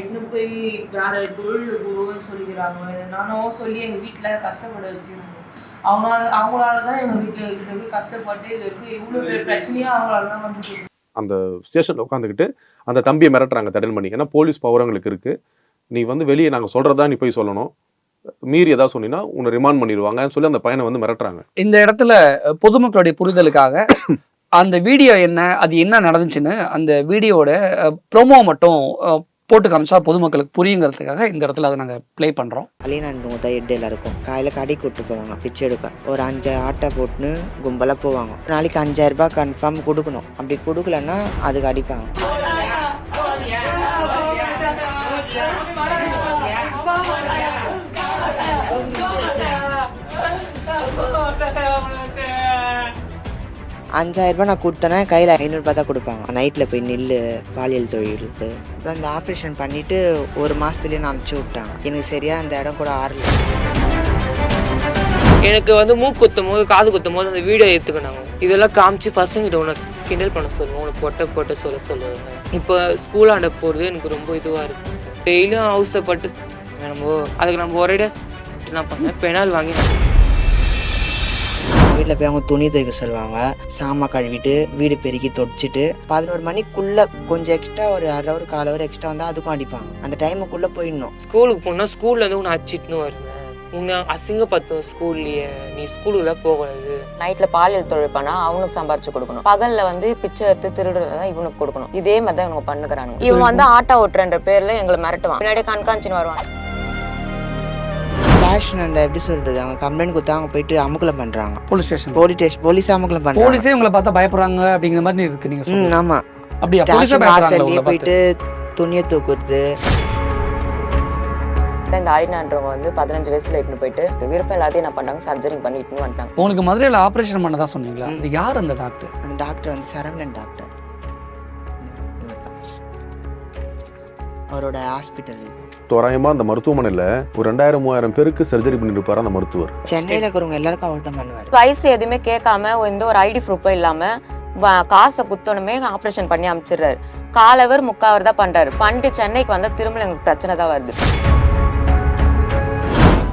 இன்னும் போய் வேற தொழில் கொடுங்கன்னு சொல்லிக்கிறாங்க. நானும் சொல்லி எங்கள் வீட்டில் கஷ்டப்பட வச்சுருக்கோம். அவங்களால தான் எங்கள் வீட்டில் போய் கஷ்டப்பட்டு இது இருக்குது, இவ்வளோ பேர் பிரச்சனையாக அவங்களால தான் வந்து. அந்த ஸ்டேஷனில் உட்காந்துக்கிட்டு அந்த தம்பியை மிரட்டுறாங்க தடல் பண்ணி. ஏன்னா போலீஸ் பவர் அவங்களுக்கு இருக்குது, நீ வந்து வெளியே நாங்கள் சொல்கிறதா நீ போய் சொல்லணும், மீறி ஏதாவது சொன்னீங்கன்னா உன்னை ரிமாண்ட் பண்ணிடுவாங்கன்னு சொல்லி அந்த பையனை வந்து மிரட்டுறாங்க. இந்த இடத்துல பொதுமக்களுடைய புரிதலுக்காக அந்த வீடியோ என்ன, அது என்ன நடந்துச்சுன்னு அந்த வீடியோட ப்ரோமோ மட்டும் போட்டு காமிச்சா பொதுமக்களுக்கு புரியுங்கிறதுக்காக இந்த இடத்துல அதை நாங்கள் ப்ளே பண்ணுறோம். அலினாண்டு தான் எட்டு எல்லாருக்கும் காலையில் கடை கூட்டு போவாங்க பிச்சை எடுக்க. ஒரு 5 ஆட்டை போட்டுன்னு கும்பலாக போவாங்க. நாளைக்கு 5000 ரூபாய் கன்ஃபார்ம் கொடுக்கணும், அப்படி கொடுக்கலன்னா அதுக்கு அடிப்பாங்க. ₹5000 நான் கொடுத்தேன்னா கையில் 500 ரூபாய் தான் கொடுப்பாங்க. நைட்டில் போய் நில்லு பாலியல் தொழிலுக்கு. அந்த ஆப்ரேஷன் பண்ணிவிட்டு 1 மாதத்துலேயே நான் அனுப்பிச்சி விட்டாங்க. எனக்கு சரியாக அந்த இடம் கூட ஆறல. எனக்கு வந்து மூக்கு குத்தும் போது காது குத்தும் போது அந்த வீடியோ எடுத்துக்கினாங்க. இதெல்லாம் காமிச்சு பசங்கிட்ட உனக்கு கிண்டல் பண்ண சொல்லுவோம், உனக்கு போட்ட சொல்லுவாங்க. இப்போ ஸ்கூல் ஆண்ட போகிறது எனக்கு ரொம்ப இதுவாக இருக்குது. டெய்லியும் அவசரப்பட்டு அதுக்கு நம்ம ஒரேடியாக என்ன பண்ணேன், பெனால் வாங்கி வீட்டில் போய் அவங்க துணி துவைக்க சொல்லுவாங்க. சாமான் கழுவிட்டு வீடு பெருக்கி தொடச்சிட்டு 11 மணிக்குள்ளே கொஞ்சம் எக்ஸ்ட்ரா ஒரு 1/2 hour 1/4 hour எக்ஸ்ட்ரா வந்தால் அதுக்கும் அடிப்பாங்க. அந்த டைமுக்குள்ளே போயிடணும். ஸ்கூலுக்கு போனால் ஸ்கூல்லேருந்து உன்னை அடிச்சிட்டுன்னு வருவேன், உன்னை அசிங்கப்படுத்தும் ஸ்கூல்லையே, நீ ஸ்கூலுக்குலாம் போகக்கூடாது. நைட்டில் பாலியல் தொழில் பண்ணால் அவனுக்கு சம்பாரிச்சு கொடுக்கணும், பகலில் வந்து பிச்சை எடுத்து திருடுறதான் இவனுக்கு கொடுக்கணும். இதே மாதிரி தான் இவங்க பண்ணுறாங்க. இவன் வந்து ஆட்டோ ஓட்டுறன்ற பேரில் எங்களை மிரட்டுவான், பின்னாடியே கண்காணிச்சின்னு வருவான். ஃபேஷன் அண்ட் எப்படி சொல்கிறது, அவங்க கம்ப்ளைண்ட் கொடுத்தா அவங்க போயிட்டு அமுக்கலம் பண்ணுறாங்க. போலீஸ் அமுக்கலம் பண்ணுறாங்க. போலீஸே உங்களை பார்த்தா பயப்படுறாங்க அப்படிங்கிற மாதிரி இருக்கு. நீங்கள் ஆமாம், அப்படியா? வாசல்லையே போயிட்டு துணியை தூக்குறது. இந்த ஆயினான்றவங்க வந்து 15 வயசுல இட்டுன்னு போயிட்டு விருப்பம் எல்லாத்தையும் என்ன பண்ணாங்க, சர்ஜரி பண்ணி இட்டுன்னு வந்துட்டாங்க. உங்களுக்கு மதுரையில் ஆப்ரேஷன் பண்ண தான் சொன்னீங்களா? அது யார் அந்த டாக்டர்? அந்த டாக்டர் வந்து சரவணன் டாக்டர். அவரோட ஹாஸ்பிட்டல் தோராயமா அந்த மருத்துவமனையில் ஒரு 2000-3000 பேருக்கு சர்ஜரி பண்ணிருப்பாரு அந்த மருத்துவர். சென்னையில் இருக்கிறவங்க எல்லாருக்கும் அவர் தான் பண்ணுவார். வயசு எதுவுமே கேட்காம எந்த ஒரு ஐடி ப்ரூஃபும் இல்லாம காசை குத்தணுமே ஆப்ரேஷன் பண்ணி அனுப்பிச்சிடுறாரு. 1/4 hour 3/4 hour தான் பண்றாரு. பண்ணிட்டு சென்னைக்கு வந்தா திரும்ப எங்களுக்கு பிரச்சனை தான் வருது.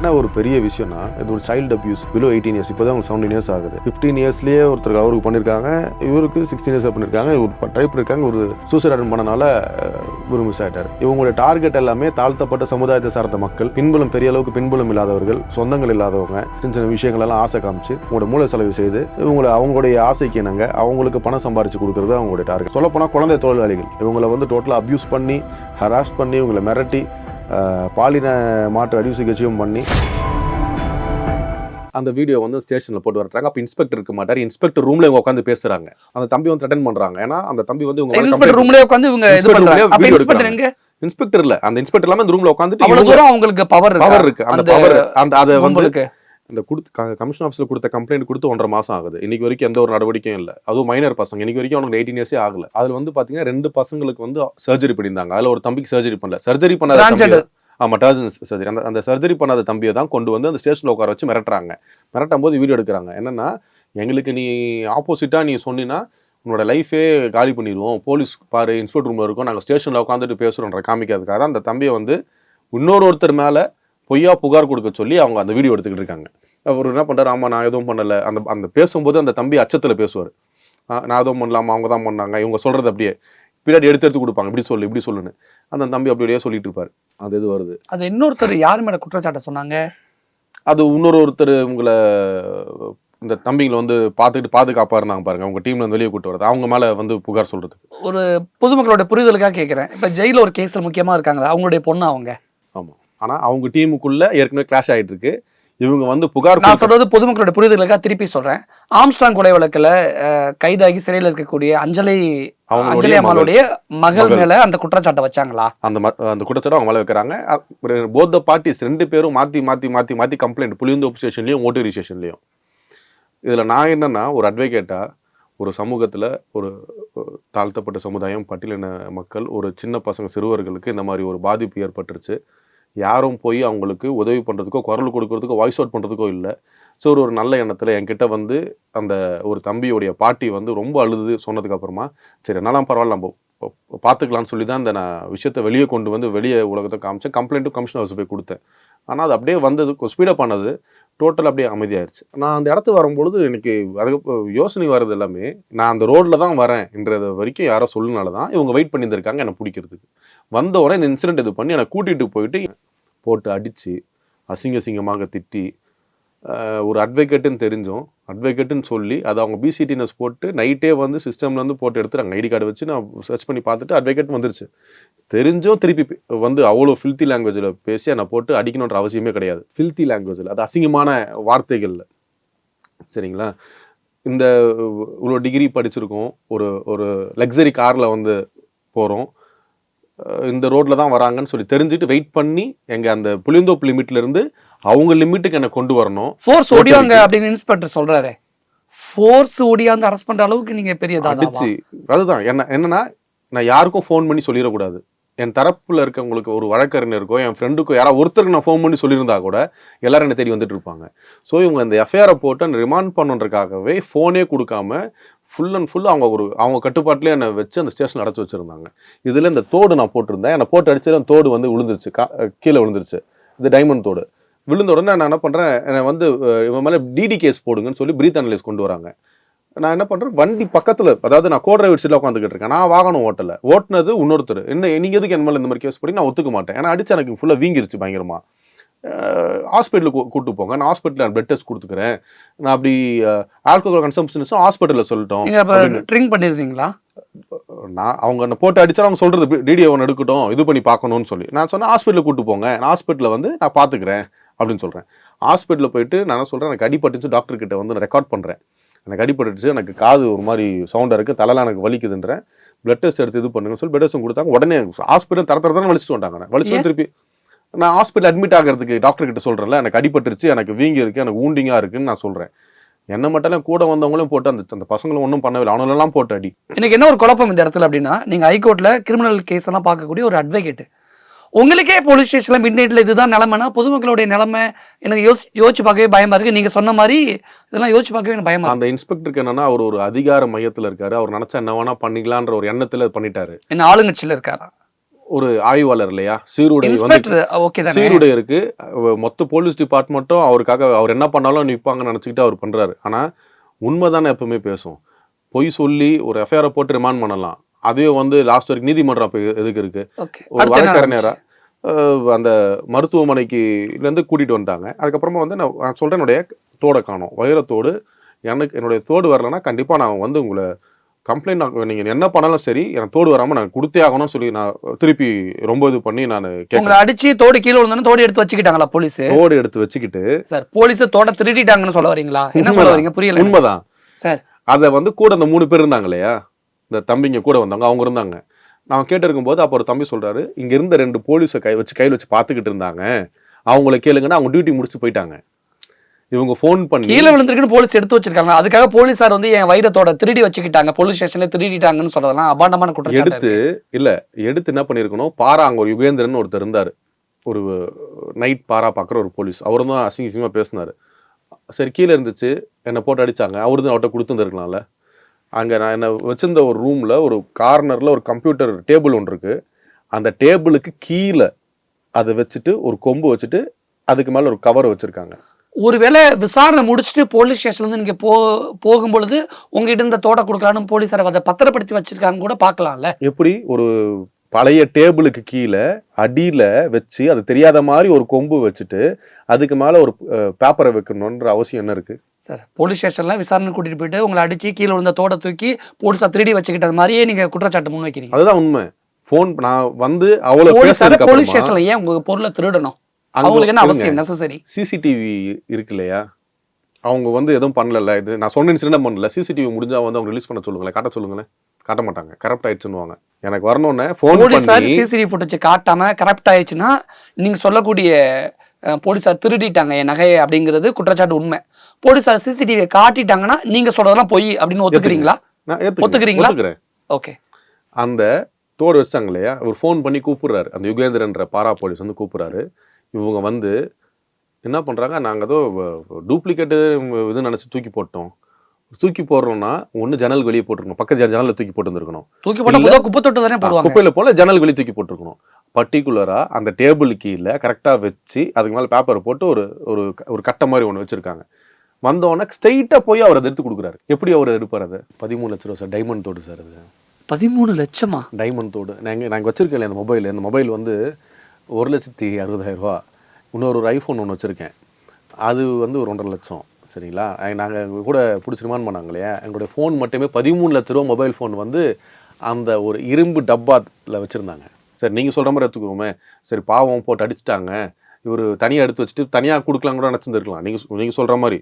என்ன ஒரு பெரிய விஷயம்னா, இது ஒரு சைல்டு அபியூஸ். பிலோ 18 years, இப்போ தான் உங்களுக்கு 17 years ஆகுது. 15 yearsலேயே ஒருத்தருக்கு அவருக்கு பண்ணியிருக்காங்க, இவருக்கு 16 years பண்ணியிருக்காங்க. ஒரு டைப் இருக்காங்க, ஒரு சூசைட் அட்டன் பண்ணனால ஒரு மிஸ் ஆகிட்டார். இவங்களுடைய டார்கெட் எல்லாமே தாழ்த்தப்பட்ட சமுதாயத்தை சார்ந்த மக்கள், பின்புலம் பெரிய அளவுக்கு பின்புலம் இல்லாதவர்கள், சொந்தங்கள் இல்லாதவங்க, சின்ன சின்ன விஷயங்களெல்லாம் ஆசை காமிச்சு உங்களோட மூளை செலவு செய்து இவங்களை அவங்களுடைய ஆசைக்கு என்னங்க அவங்களுக்கு பணம் சம்பாரிச்சு கொடுக்குறது அவங்களுடைய டார்கெட். சொல்லப்போனால் குழந்தை தொழிலாளிகள் இவங்களை வந்து டோட்டலாக அப்யூஸ் பண்ணி, ஹராஸ் பண்ணி, இவங்களை மிரட்டி, பாலின மாற்று அறுவை சிகிச்சையும் பண்ணி அந்த வீடியோ வந்து ஸ்டேஷனில் போட்டு வரட்டாங்க. அப்போ இன்ஸ்பெக்டர் இருக்க மாட்டார். இன்ஸ்பெக்டர் ரூம்ல இவங்க உட்காந்து பேசுறாங்க. அந்த தம்பி வந்து அட்டென்ட் பண்றாங்க. ஏன்னா அந்த தம்பி வந்து இன்ஸ்பெக்டர் ரூம்லயே உட்கார்ந்து இவங்க இது பண்றாங்க. அப்ப இன்ஸ்பெக்டர் எங்க? இன்ஸ்பெக்டர் இல்ல, அந்த இன்ஸ்பெக்டர் இல்லாம இந்த ரூம்ல உட்காந்துட்டு அவ்வளவு தூரம் அவங்களுக்கு பவர் இருக்கு. அந்த பவர் அந்த அதை வந்து இந்த கமிஷன் ஆஃபீஸ்ல கொடுத்த கம்ப்ளைண்ட் கொடுத்து 1.5 மாசம் ஆகுது. இன்னைக்கு வரைக்கும் எந்த ஒரு நடவடிக்கையும் இல்லை. அதுவும் மைனர் பசங்க. இன்னைக்கு வரைக்கும் அவனுக்கு 18 இயர்ஸே ஆகல. அதுல வந்து பாத்தீங்கன்னா 2 பசங்களுக்கு வந்து சர்ஜரி பண்ணியிருந்தாங்க. அதுல ஒரு தம்பிக்கு சர்ஜரி பண்ணல. சர்ஜரி பண்ணாத சர்ஜரி அந்த சர்ஜரி பண்ணாத தம்பியை தான் கொண்டு வந்து அந்த ஸ்டேஷன்ல உட்கார வச்சு மிரட்டுறாங்க. மிரட்டும் போது வீடியோ எடுக்கிறாங்க. என்னன்னா, எங்களுக்கு நீ ஆப்போசிட்டா நீ சொன்னீங்கன்னா உன்னோட லைஃபே காலி பண்ணிடுவோம், போலீஸ் பாரு இன்ஸ்பெக்டர் ரூம்ல இருக்கும், நாங்கள் ஸ்டேஷன்ல உட்காந்துட்டு பேசுறோன்ற காமிக்கிறதுக்காக அந்த தம்பியை வந்து ஒருத்தர் மேல பொய்யா புகார் கொடுக்க சொல்லி அவங்க அந்த வீடியோ எடுத்துக்கிட்டு இருக்காங்க. அவர் என்ன பண்றாரு, ஆமா நான் எதுவும் பண்ணல. அந்த பேசும்போது அந்த தம்பி அச்சத்துல பேசுவார். நான் எதுவும் பண்ணலாமா, அவங்க தான் பண்ணாங்க, இவங்க சொல்றது அப்படியே பின்னாடி எடுத்து கொடுப்பாங்க, இப்படி சொல்லுன்னு. அந்த தம்பி அப்படியே சொல்லிட்டு இருப்பாரு. அது எது வருது, அது இன்னொருத்தர் யார் மேல குற்றச்சாட்டை சொன்னாங்க? அது ஒருத்தர் உங்களை இந்த தம்பிங்களை வந்து பாதுகாப்பா இருந்தாங்க பாருங்க, அவங்க டீம்ல வந்து வெளியே கூட்டு வரது, அவங்க மேல வந்து புகார் சொல்றது. ஒரு பொதுமக்களோட புரிதலுக்காக கேட்கிறேன். இப்ப ஜெயில ஒரு கேஸ்ல முக்கியமா இருக்காங்களா, அவங்களுடைய பொண்ணு அவங்க? ஆமா, ஆனா அவங்க டீமுக்குள்ள ஏற்கனவே கிளாஷ் ஆயிட்டு இருக்கு. இவங்க வந்து புகார், நான் சொல்றது பொதுமக்களோட புரிதலுக்காக திருப்பி சொல்றேன். ஆம்ஸ்ட்ராங் கொலை வழக்குல கைதாகி சிறையில் இருக்கக்கூடிய அஞ்சலி அம்மாளுடைய மகள் மேல அந்த குற்றச்சாட்டை வச்சாங்களா? அந்த குற்றச்சாட்டை அவங்க மேல வைக்கிறாங்க. போத் த பார்ட்டிஸ் 2 பேரும் மாத்தி கம்ப்ளைண்ட், புளியந்தோப்பு ஸ்டேஷன்லயும் ஓட்டேரி ஸ்டேஷன்லயும். இதுல நான் என்னன்னா, ஒரு அட்வொகேட்டா ஒரு சமூகத்துல ஒரு தாழ்த்தப்பட்ட சமுதாயம், பட்டியலின மக்கள், ஒரு சின்ன பசங்க சிறுவர்களுக்கு இந்த மாதிரி ஒரு பாதிப்பு ஏற்பட்டுருச்சு. யாரும் போய் அவங்களுக்கு உதவி பண்ணுறதுக்கோ குரல் கொடுக்கறதுக்கோ வாய்ஸ் அவுட் பண்ணுறதுக்கோ இல்லை. ஸோ ஒரு நல்ல எண்ணத்தில் என்கிட்ட வந்து அந்த ஒரு தம்பியோடைய பாட்டி வந்து ரொம்ப அழுது சொன்னதுக்கப்புறமா, சரி என்னாலும் பரவாயில்ல நம்ம பார்த்துக்கலான்னு சொல்லி தான் இந்த நான் விஷயத்தை வெளியே கொண்டு வந்து வெளியே உலகத்தை காமிச்சேன். கம்ப்ளைண்ட்டும் கமிஷன் ஹவுஸ் போய் கொடுத்தேன். ஆனால் அது அப்படியே வந்தது, ஸ்பீடப் பண்ணது, டோட்டல் அப்படியே அமைதியாயிருச்சு. நான் அந்த இடத்துக்கு வரும்பொழுது எனக்கு அதுக்கு யோசனை வர்றது எல்லாமே, நான் அந்த ரோட்டில் தான் வரேன்ன்றது வரைக்கும் யாரோ சொல்லுனால தான் இவங்க வெயிட் பண்ணியிருந்திருக்காங்க என்னை பிடிக்கிறதுக்கு. வந்த உடனே இந்த இன்சிடென்ட் இது பண்ணி என்னை கூட்டிகிட்டு போயிட்டு போட்டு அடித்து அசிங்கமாக திட்டி, ஒரு அட்வொகேட்டுன்னு தெரிஞ்சோம், அட்வொகேட்டுன்னு சொல்லி அதை அவங்க பிசிடிஎஸ் போட்டு நைட்டே வந்து சிஸ்டம்லேருந்து போட்டு எடுத்துறாங்க. ஐடி கார்டு வச்சு நான் சர்ச் பண்ணி பார்த்துட்டு அட்வொகேட் வந்துருச்சு. தெரிஞ்சும் திருப்பி வந்து அவ்வளோ ஃபில்த்தி லாங்குவேஜில் பேசி என்னை போட்டு அடிக்கணுன்ற அவசியமே கிடையாது. ஃபில்த்தி லாங்குவேஜில், அது அசிங்கமான வார்த்தைகளில். சரிங்களா, இந்த இவ்வளோ டிகிரி படிச்சிருக்கோம், ஒரு லக்ஸரி காரில் வந்து போகிறோம், இந்த ரோட்ல தான் வராங்கன்னு சொல்லி தெரிஞ்சுட்டு வெயிட் பண்ணி எங்க அந்த புளியந்தோப்பு லிமிட்ல இருந்து அவங்க லிமிட்டுக்கு என்ன கொண்டு வரணும். ஃபோர்ஸ் ஓடியாங்க அப்படின்னு இன்ஸ்பெக்டர் சொல்றாரு. ஃபோர்ஸ் ஓடியாந்து அரெஸ்ட் பண்ற அளவுக்கு நீங்க பெரிய அடிச்சு, அதுதான் என்னன்னா, நான் யாருக்கும் ஃபோன் பண்ணி சொல்லிடக்கூடாது. என் தரப்புல இருக்கவங்களுக்கு ஒரு வழக்கறிஞருக்கோ என் ஃப்ரெண்டுக்கோ யாராவது ஒருத்தருக்கு நான் ஃபோன் பண்ணி சொல்லியிருந்தா கூட எல்லாரும் என்ன தேடி வந்துட்டு இருப்பாங்க. ஸோ இவங்க அந்த எஃப்ஐஆரை போட்டு ரிமாண்ட் பண்ணுறதுக்காகவே ஃபோனே கொடுக்காம ஃபுல் அண்ட் ஃபுல் அவங்க கட்டுப்பாட்டிலே என்னை வச்சு அந்த ஸ்டேஷனில் அடைச்சி வச்சுருந்தாங்க. இதில் இந்த தோடு நான் போட்டிருந்தேன், என்னை போட்டு அடிச்சு அந்த தோடு வந்து விழுந்துருச்சு, கீழே விழுந்துருச்சு. இது டைமண்ட் தோடு. விழுந்த உடனே நான் என்ன பண்ணுறேன், என்னை வந்து இவன் மேலே டிடி கேஸ் போடுங்கன்னு சொல்லி பிரீத் அனலைஸ் கொண்டு வராங்க. நான் என்ன பண்ணுறேன், வண்டி பக்கத்தில், அதாவது நான் கோ டிரைவர் சீட்டில் உட்காந்துக்கிட்டு இருக்கேன், நான் வாகனம் ஓட்டினது இன்னொருத்தர். நீங்கள் எதுக்கு என் மேலே இந்த மாதிரி கேஸ் போடி, நான் ஒத்துக்க மாட்டேன், ஏன்னா அடிச்சு எனக்கு ஃபுல்லாக வீங்கிருச்சு பயங்கரமாக. ஹாஸ்பிட்டலுக்கு கூப்பிட்டு போங்க, நான் ஹாஸ்பிட்டலில் பிளட் டெஸ்ட் கொடுத்துக்கிறேன், நான் அப்படி ஆல்கோஹால் கன்சம்ஷன் ஹாஸ்பிட்டலில் சொல்லிட்டோம். ட்ரிங்க் பண்ணியிருந்தீங்களா? நான் அவங்க என்ன போட்டு அடிச்சா அவங்க சொல்கிறது டிடி ஒன்று எடுக்கட்டும், இது பண்ணி பார்க்கணும்னு சொல்லி நான் சொன்னேன், ஹாஸ்பிட்டலுக்கு கூப்பிட்டு போங்க, நான் ஹாஸ்பிட்டலில் வந்து நான் பார்த்துக்கிறேன் அப்படின்னு சொல்கிறேன். ஹாஸ்பிட்டலில் போயிட்டு நான் சொல்கிறேன், எனக்கு அடிபட்டுச்சு, டாக்டர் கிட்ட வந்து நான் ரெக்கார்ட் பண்ணுறேன், எனக்கு அடிபட்டுச்சு, எனக்கு காது ஒரு மாதிரி சவுண்டாக இருக்குது, தலைலாம் எனக்கு வலிக்குதுன்றேன், பிளட் டெஸ்ட் எடுத்து இது பண்ணுங்கன்னு சொல்லி பிளட் டெஸ்ட் கொடுத்தாங்க. உடனே ஹாஸ்பிட்டல் தரத்தரத்தானே வலிச்சுட்டு வந்தாங்க. வலிச்சு திருப்பி நான் ஹாஸ்பிட்டல் அட்மிட் ஆகிறதுக்கு டாக்டர் கிட்ட சொல்கிறேன்ல, எனக்கு அடிபட்டுருச்சு, எனக்கு வீங்கி இருக்குது, எனக்கு ஊண்டிங்காக இருக்குன்னு நான் சொல்கிறேன். என்ன மட்டும் கூட வந்தவங்களையும் போட்டு அந்த பசங்களும் ஒன்றும் பண்ணவில்லை, அவங்களெல்லாம் போட்டு அடி. எனக்கு என்ன ஒரு குழப்பம் இந்த இடத்துல அப்படின்னா, நீங்கள் ஹைகோர்ட்டில் கிரிமினல் கேஸ் எல்லாம் பார்க்கக்கூடிய ஒரு அட்வொகேட், உங்களுக்கே போலீஸ் ஸ்டேஷனில் மிட் நைட்டில் இதுதான் நிலமைனா பொதுமக்களுடைய நிலைமை எனக்கு யோசிச்சு பார்க்கவே பயமா இருக்குது. நீங்கள் சொன்ன மாதிரி இதெல்லாம் யோசிச்சு பார்க்கவே எனக்கு பயமா. அந்த இன்ஸ்பெக்டருக்கு என்னன்னா, அவர் ஒரு அதிகார மையத்தில் இருக்காரு, அவர் நினச்சா என்ன வேணா பண்ணிக்கலான்ற ஒரு எண்ணத்தில் பண்ணிட்டாரு. என்ன ஆளுங்கட்சியில் இருக்காரா? ஒரு ஆய்வாளர் இல்லையா, சீருடை இருக்கு, மொத்த போலீஸ் டிபார்ட்மெண்ட்டும் அவருக்காக அவர் என்ன பண்ணாலும் நிற்பாங்கன்னு நினச்சிக்கிட்டு அவர் பண்ணுறாரு. ஆனால் உண்மை தானே எப்பவுமே பேசும். பொய் சொல்லி ஒரு எஃப்ஐஆரை போட்டு ரிமாண்ட் பண்ணலாம், அதையும் வந்து லாஸ்ட் வரைக்கும் நீதிமன்றம் அப்போ எதுக்கு இருக்கு. ஒரு வழக்கறிஞரா அந்த மருத்துவமனைக்குலேருந்து கூட்டிகிட்டு வந்துட்டாங்க. அதுக்கப்புறமா வந்து நான் சொல்கிறேன், என்னுடைய தோடை காணோம், வைரத்தோடு, எனக்கு என்னுடைய தோடு வரலைன்னா கண்டிப்பாக நான் வந்து உங்களை கம்ப்ளைண்ட் நீங்கள் என்ன பண்ணாலும் சரி எனக்கு தோடு வராமல் நான் கொடுத்தே ஆகணும்னு சொல்லி நான் திருப்பி ரொம்ப இது பண்ணி நான் உங்களை அடிச்சு தோடு கீழே விழுந்தோன்னு தோடு எடுத்து வச்சுக்கிட்டாங்களா போலீஸ்? தோடு எடுத்து வச்சுக்கிட்டு சார் போலீஸ் தோட திருடிட்டாங்கன்னு சொல்ல வரீங்களா? என்ன சொல்ல வரீங்க? புரியல. உண்மைதான் சார். அதை வந்து கூட அந்த 3 பேர் இருந்தாங்க இல்லையா, இந்த தம்பிங்க கூட வந்தாங்க, அவங்க இருந்தாங்க. நான் கேட்டிருக்கும் போது அப்போ ஒரு தம்பி சொல்றாரு, இங்க இருந்த 2 போலீஸை கையில் வச்சு பார்த்துக்கிட்டு இருந்தாங்க, அவங்கள கேளுங்கன்னா அவங்க டியூட்டி முடிச்சு போயிட்டாங்க. இவங்க ஃபோன் பண்ணி கீழே விழுந்திருக்குன்னு போலீஸ் எடுத்து வச்சிருக்காங்க, அதுக்காக போலீஸார் வந்து என் வைரத்தோட திருடி வச்சுக்கிட்டாங்க, போலீஸ் ஸ்டேஷன்ல திருடிட்டாங்கன்னு சொல்லலாம். அபாண்டமான குற்றச்சாட்டு. எடுத்து என்ன பண்ணிருக்கணும், பாரா அங்க ஒரு யுகேந்திரன் ஒருத்தர் இருந்தாரு, ஒரு நைட் பாரா பாக்குற ஒரு போலீஸ், அவரும் தான் அசிங்கமா பேசினாரு. சரி கீழே இருந்துச்சு, என்னை போட்டு அடிச்சாங்க, அவரு தான் அவர்கிட்ட கொடுத்துருக்கலாம்ல. அங்க நான் என்ன வச்சிருந்த ஒரு ரூம்ல ஒரு கார்னர்ல ஒரு கம்ப்யூட்டர் டேபிள் ஒன்று இருக்கு, அந்த டேபிளுக்கு கீழே அதை வச்சுட்டு ஒரு கொம்பு வச்சுட்டு அதுக்கு மேல ஒரு கவர் வச்சிருக்காங்க. ஒருவேளை விசாரணை முடிச்சுட்டு போலீஸ் ஸ்டேஷன்ல இருந்து நீங்க போகும்பொழுது உங்ககிட்ட இந்த தோட கொடுக்கலான்னு போலீஸார் அதை பத்திரப்படுத்தி வச்சிருக்காங்க கூட பாக்கலாம்ல. எப்படி ஒரு பழைய டேபிளுக்கு கீழே அடியில வச்சு அது தெரியாத மாதிரி ஒரு கொம்பு வச்சுட்டு அதுக்கு மேல ஒரு பேப்பரை வைக்கணும்ன்ற அவசியம் என்ன இருக்கு சார்? போலீஸ் ஸ்டேஷன்ல விசாரணை கூட்டிட்டு போயிட்டு உங்களை அடிச்சு கீழே விழுந்த தோட தூக்கி போலீஸா திருடி வச்சுக்கிட்டது மாதிரியே நீங்க குற்றச்சாட்டு முன் வைக்கிறீங்க. அதுதான் உண்மை. போன் நான் வந்து அவ்வளவு போலீஸ் ஸ்டேஷன்ல ஏன் உங்க பொருளை திருடணும்? அவங்களுக்கு என்ன அவசியம்? நெசசரி சிசிடிவி இருக்கு இல்லையா, அவங்க வந்து எதுவும் பண்ணல, இது நான் சொன்ன இன்சிடென்ட் பண்ணல, சிசிடிவி முடிஞ்சா வந்து அவங்க ரிலீஸ் பண்ண சொல்லுங்களேன், காட்ட சொல்லுங்களேன். காட்ட மாட்டாங்க, கரப்ட் ஆயிடுச்சுன்னுவாங்க. எனக்கு வரணும்னு ஃபோன் பண்ணி சிசிடிவி ஃபுட்டேஜ் காட்டாம கரப்ட் ஆயிடுச்சுன்னா நீங்க சொல்லக்கூடிய போலீஸார் திருடிட்டாங்க என் நகையை அப்படிங்கிறது குற்றச்சாட்டு உண்மை. போலீஸார் சிசிடிவியை காட்டிட்டாங்கன்னா நீங்க சொல்றதெல்லாம் பொய் அப்படின்னு ஒத்துக்கிறீங்களா? ஒத்துக்கிறீங்களா? ஓகே. அந்த தோடு வச்சாங்க இல்லையா, ஒரு ஃபோன் பண்ணி கூப்பிடுறாரு, அந்த யுகேந்திரன்ற பாரா போலீஸ் வந்து கூப்பிடுறாரு. இவங்க வந்து என்ன பண்ணுறாங்க, நாங்கள் ஏதோ டூப்ளிகேட்டு இது நினச்சி தூக்கி போட்டோம். தூக்கி போடுறோம்னா ஒன்று ஜன்னல் வெளியே போட்டுருக்கணும், பக்கத்து ஜன்னலில் தூக்கி போட்டுருந்துருக்கணும். தூக்கி போட்டால் குப்பை தொட்டு தானே போடுவாங்க, குப்பையில் போல ஜன்னல் வெளியே தூக்கி போட்டுருக்கணும். பர்டிகுலராக அந்த டேபிள் கீழே கரெக்டாக வச்சு அதுக்கு மேலே பேப்பரை போட்டு ஒரு ஒரு ஒரு கட்டை மாதிரி ஒன்று வச்சுருக்காங்க. வந்தோடனே ஸ்ட்ரைட்டாக போய் அவர் அதை எடுத்து கொடுக்குறாரு. எப்படி அவர் எடுப்பார்? அது 13 லட்ச ரூபா சார், டைமண்ட் தோடு சார். அது 13 லட்சமா? டைமண்ட் தோடு. நாங்கள் வச்சுருக்கேன் அந்த மொபைல். அந்த மொபைல் வந்து 1,60,000. இன்னொரு ஒரு ஐஃபோன் ஒன்று வச்சுருக்கேன், அது வந்து ஒரு 1.5 லட்சம். சரிங்களா? நாங்கள் கூட பிடிச்சி ரிமாண்ட் பண்ணாங்க இல்லையா, எங்களுடைய ஃபோன் மட்டுமே 13 லட்ச ரூபா மொபைல் ஃபோன் வந்து அந்த ஒரு இரும்பு டப்பாவில் வச்சுருந்தாங்க. சரி நீங்கள் சொல்கிற மாதிரி எடுத்துக்கோமே, சரி பாவம் போட்டு அடிச்சுட்டாங்க, இவர் தனியாக எடுத்து வச்சுட்டு தனியாக கொடுக்கலாம் கூட நினச்சிருந்துருக்கலாம் நீங்கள் சொல்கிற மாதிரி.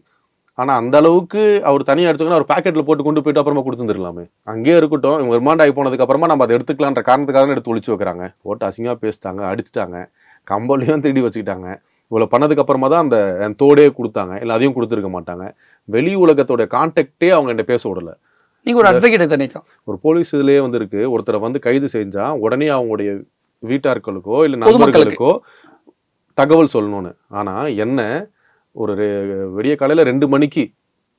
ஆனால் அந்த அளவுக்கு அவர் தனியாக எடுத்துக்கணும், அவர் பேக்கெட்டில் போட்டு கொண்டு போயிட்டு அப்புறமா கொடுத்துருந்துருக்கலாமே. அங்கேயே இருக்கட்டும், இவங்க ரிமாண்ட் ஆகி போனதுக்கப்புறமா நம்ம அதை எடுத்துக்கலான்ற காரணத்துக்காக தான் எடுத்து ஒழிச்சு வைக்கிறாங்க. போட்டு அசிங்கமாக பேசிட்டாங்க, அடிச்சுட்டாங்க, கம்பளையும் திருடி வச்சுக்கிட்டாங்க. இவ்வளோ பண்ணதுக்கப்புறமா தான் அந்த தோடே கொடுத்தாங்க, இல்லை அதையும் கொடுத்துருக்க மாட்டாங்க. வெளி உலகத்தோட கான்டாக்டே அவங்க என்கிட்ட பேச விடலை. நீங்கள் ஒரு அட்வொகேட் தனிக்கும் ஒரு போலீஸ் இதுலேயே வந்து இருக்கு, ஒருத்தரை வந்து கைது செஞ்சால் உடனே அவங்களுடைய வீட்டார்களுக்கோ இல்லை நண்பர்களுக்கோ தகவல் சொல்லணும்னு. ஆனால் என்ன ஒரு விடிய காலையில் 2 மணிக்கு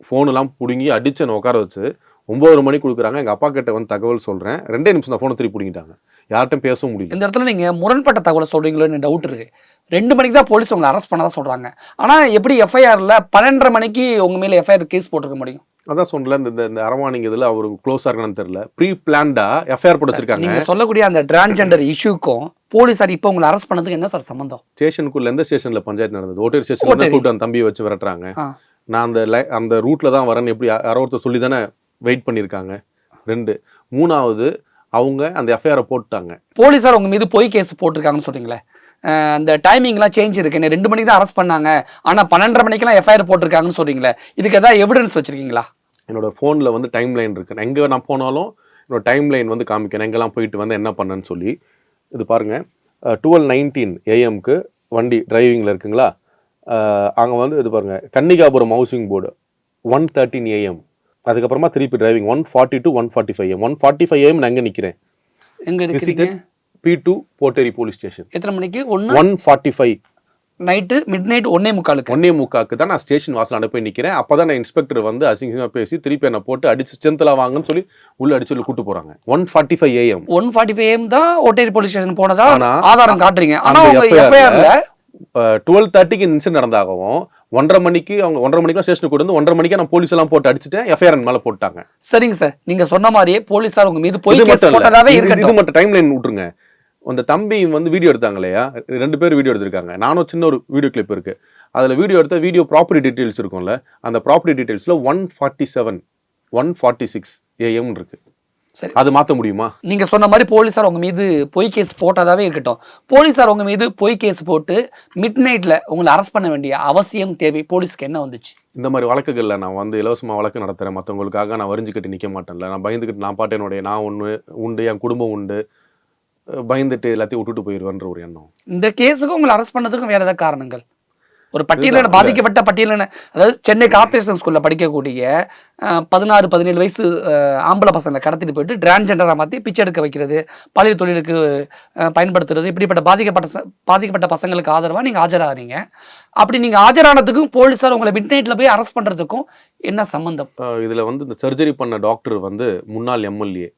ஃபோனெல்லாம் பிடுங்கி அடிச்சு என்னை உட்கார வச்சு 9 மணிக்கு கொடுக்குறாங்க. எங்கள் அப்பா கிட்ட வந்து தகவல் சொல்கிறேன், 2 நிமிஷம் தான் ஃபோனை திருப்பி பிடிங்கிட்டாங்க, யார்ட்டும் பேச முடியல. இந்த இடத்துல நீங்கள் முரண்பட்ட தகவலை சொல்கிறீங்களோன்னு டவுட் இருக்குது. 2 மணிக்கு தான் போலீஸ் உங்களை அரெஸ்ட் பண்ணதான் சொல்கிறாங்க. ஆனால் எப்படி எஃப்ஐஆரில் 12:30 மணிக்கு உங்கள் மேலே எஃப்ஐஆர் கேஸ் போட்டிருக்க முடியும்? அதான் சொன்னல, இந்த அரவாணிங்க இதில் அவர் க்ளோஸாக இருக்கான்னு தெரியல, ப்ரீ பிளான்டா எஃப்ஐஆர் போட்டு வச்சிருக்காங்க. நீங்கள் சொல்லக்கூடிய அந்த டிரான்ஜெண்டர் இஷ்யூக்கும் போலீஸார் இப்போ உங்களை அரெஸ்ட் பண்ணதுக்கு என்ன சார் சம்பந்தம்? ஸ்டேஷனுக்குள்ள எந்த ஸ்டேஷனில் பஞ்சாயத்து நடந்தது? ஓட்டேரி ஸ்டேஷனில் கூப்பிட்டு அந்த தம்பியை வச்சு விரட்டுறாங்க. நான் அந்த ரூட்டில் தான் வரேன்னு எப்படி யாரோ ஒருத்தர் சொல்லி தானே வெயிட் பண்ணியிருக்காங்க. 2 3வது அவங்க அந்த எஃப்ஐஆரை போட்டுட்டாங்க. போலீஸார் உங்கள் மீது பொய் கேஸ் போட்டிருக்காங்கன்னு சொல்கிறீங்களே, அந்த டைமிங்லாம் சேஞ்ச் இருக்கு. 2 மணிக்கு தான் அரெஸ்ட் பண்ணாங்க, ஆனால் 12:30 மணிக்கெல்லாம் எஃப்ஐஆர் போட்டிருக்காங்கன்னு சொல்றீங்களே, இதுக்கு ஏதாவது எவிடன்ஸ் வச்சிருக்கீங்களா? என்னோட ஃபோனில் வந்து டைம் லைன் இருக்கு, எங்கே நான் போனாலும் என்னோட டைம் லைன் வந்து காமிக்கணும், எங்கெல்லாம் போயிட்டு வந்து என்ன பண்ணேன்னு சொல்லி. இது பாருங்க, 12:19 AM வண்டி டிரைவிங்கில் இருக்குங்களா, அங்கே வந்து இது பாருங்க, கன்னிகாபுரம் ஹவுசிங் போர்டு 1:13 AM. அதுக்கப்புறமா திருப்பி டிரைவிங் 1:40 to 1:45 AM. 1:45 AM நான் எங்கே நிற்கிறேன்? எங்கே இருக்கீங்க? P2 போட்டேரி police station. எத்தனை மணிக்கு? 1:45 நைட்டு மிட்-நைட் 1:45 தான் நான் ஸ்டேஷன் வாசல் அனுப்பி நிற்கிறேன். அப்போ தான் நான் இன்ஸ்பெக்டர் வந்து அசிங்கமாக பேசி திருப்பி என்னை போட்டு அடிச்சு செந்தலா வாங்கன்னு சொல்லி உள்ள அடிச்சு கூட்டு போகிறாங்க. 1:45 AM 1:45 AM தான் ஓட்டேரி போலீஸ் ஸ்டேஷன் போனதா ஆதாரம் காட்டுறீங்க. ஆனால் எஃப்ஐஆர்ல 12:30 இன்சிடென்ட் நடந்தாகவும் 1:30 மணிக்கு அவங்க 1:30 மணிக்கு ஸ்டேஷனுக்கு கொண்டு வந்து 1:30 மணிக்கு நான் போலீஸ் எல்லாம் போட்டு அடிச்சுட்டேன், எஃப்ஐஆர் மேலே போட்டாங்க. சரிங்க சார், நீங்க சொன்ன மாதிரியே போலீஸார் உங்க மீது பொய் கேஸ் போட்டதாவே இருக்கட்டும். இது மட்டும் டைம் லைன் விட்டுருங்க. அந்த தம்பி வந்து வீடியோ எடுத்தாங்க இல்லையா, 2 பேர் வீடியோ எடுத்திருக்காங்க. நானும் சின்ன ஒரு வீடியோ கிளிப் இருக்கு, அதில் வீடியோ எடுத்த வீடியோ ப்ராப்பர்ட்டி டீட்டெயில்ஸ் இருக்கும்ல, அந்த ப்ராப்பர்ட்டி டீட்டெயில்ஸில் 1:47 1:46 AM இருக்கு. சரி. அது மாற்ற முடியுமா? நீங்க சொன்ன மாதிரி போலீஸார் உங்க மீது பொய் கேஸ் போட்டதாவே இருக்கட்டும், போலீஸார் உங்க மீது பொய் கேஸ் போட்டு மிட் நைட்ல உங்களை அரெஸ்ட் பண்ண வேண்டிய அவசியம் தேவை போலீஸ்க்கு என்ன வந்துச்சு? இந்த மாதிரி வழக்குகள்ல நான் வந்து இலவசமா வழக்கு நடத்துறேன், மற்றவங்களுக்காக நான் வரிஞ்சுக்கிட்டு நிற்க மாட்டேன்ல, நான் பயந்துக்கிட்டு நான் பாட்டு என்னுடைய நான் ஒன்று உண்டு, என் குடும்பம் உண்டு, பயந்துட்டு எல்லாத்தையும் விட்டுட்டு போயிடுவேன்ற ஒரு எண்ணம். இந்த கேஸுக்கும் உங்களை அரெஸ்ட் பண்ணதுக்கும் வேற ஏதாவது காரணங்கள்? ஒரு பட்டியலின பாதிக்கப்பட்ட பட்டியலின, அதாவது சென்னை கார்ப்பரேஷன் ஸ்கூல்ல படிக்கக்கூடிய 16-17 வயசு ஆம்பளை பசங்களை கடத்திட்டு போயிட்டு டிரான்ஜெண்டரா மாற்றி பிச்சை எடுக்க வைக்கிறது, பாலியல் தொழிலுக்கு பயன்படுத்துறது, இப்படிப்பட்ட பாதிக்கப்பட்ட பசங்களுக்கு ஆதரவாக நீங்கள் ஆஜராகிறீங்க. அப்படி நீங்கள் ஆஜரானதுக்கும் போலீஸார் உங்களை மிட் நைட்டில் போய் அரெஸ்ட் பண்ணுறதுக்கும் என்ன சம்மந்தம்? இதில் வந்து இந்த சர்ஜரி பண்ண டாக்டர் வந்து முன்னாள் எம்எல்ஏ,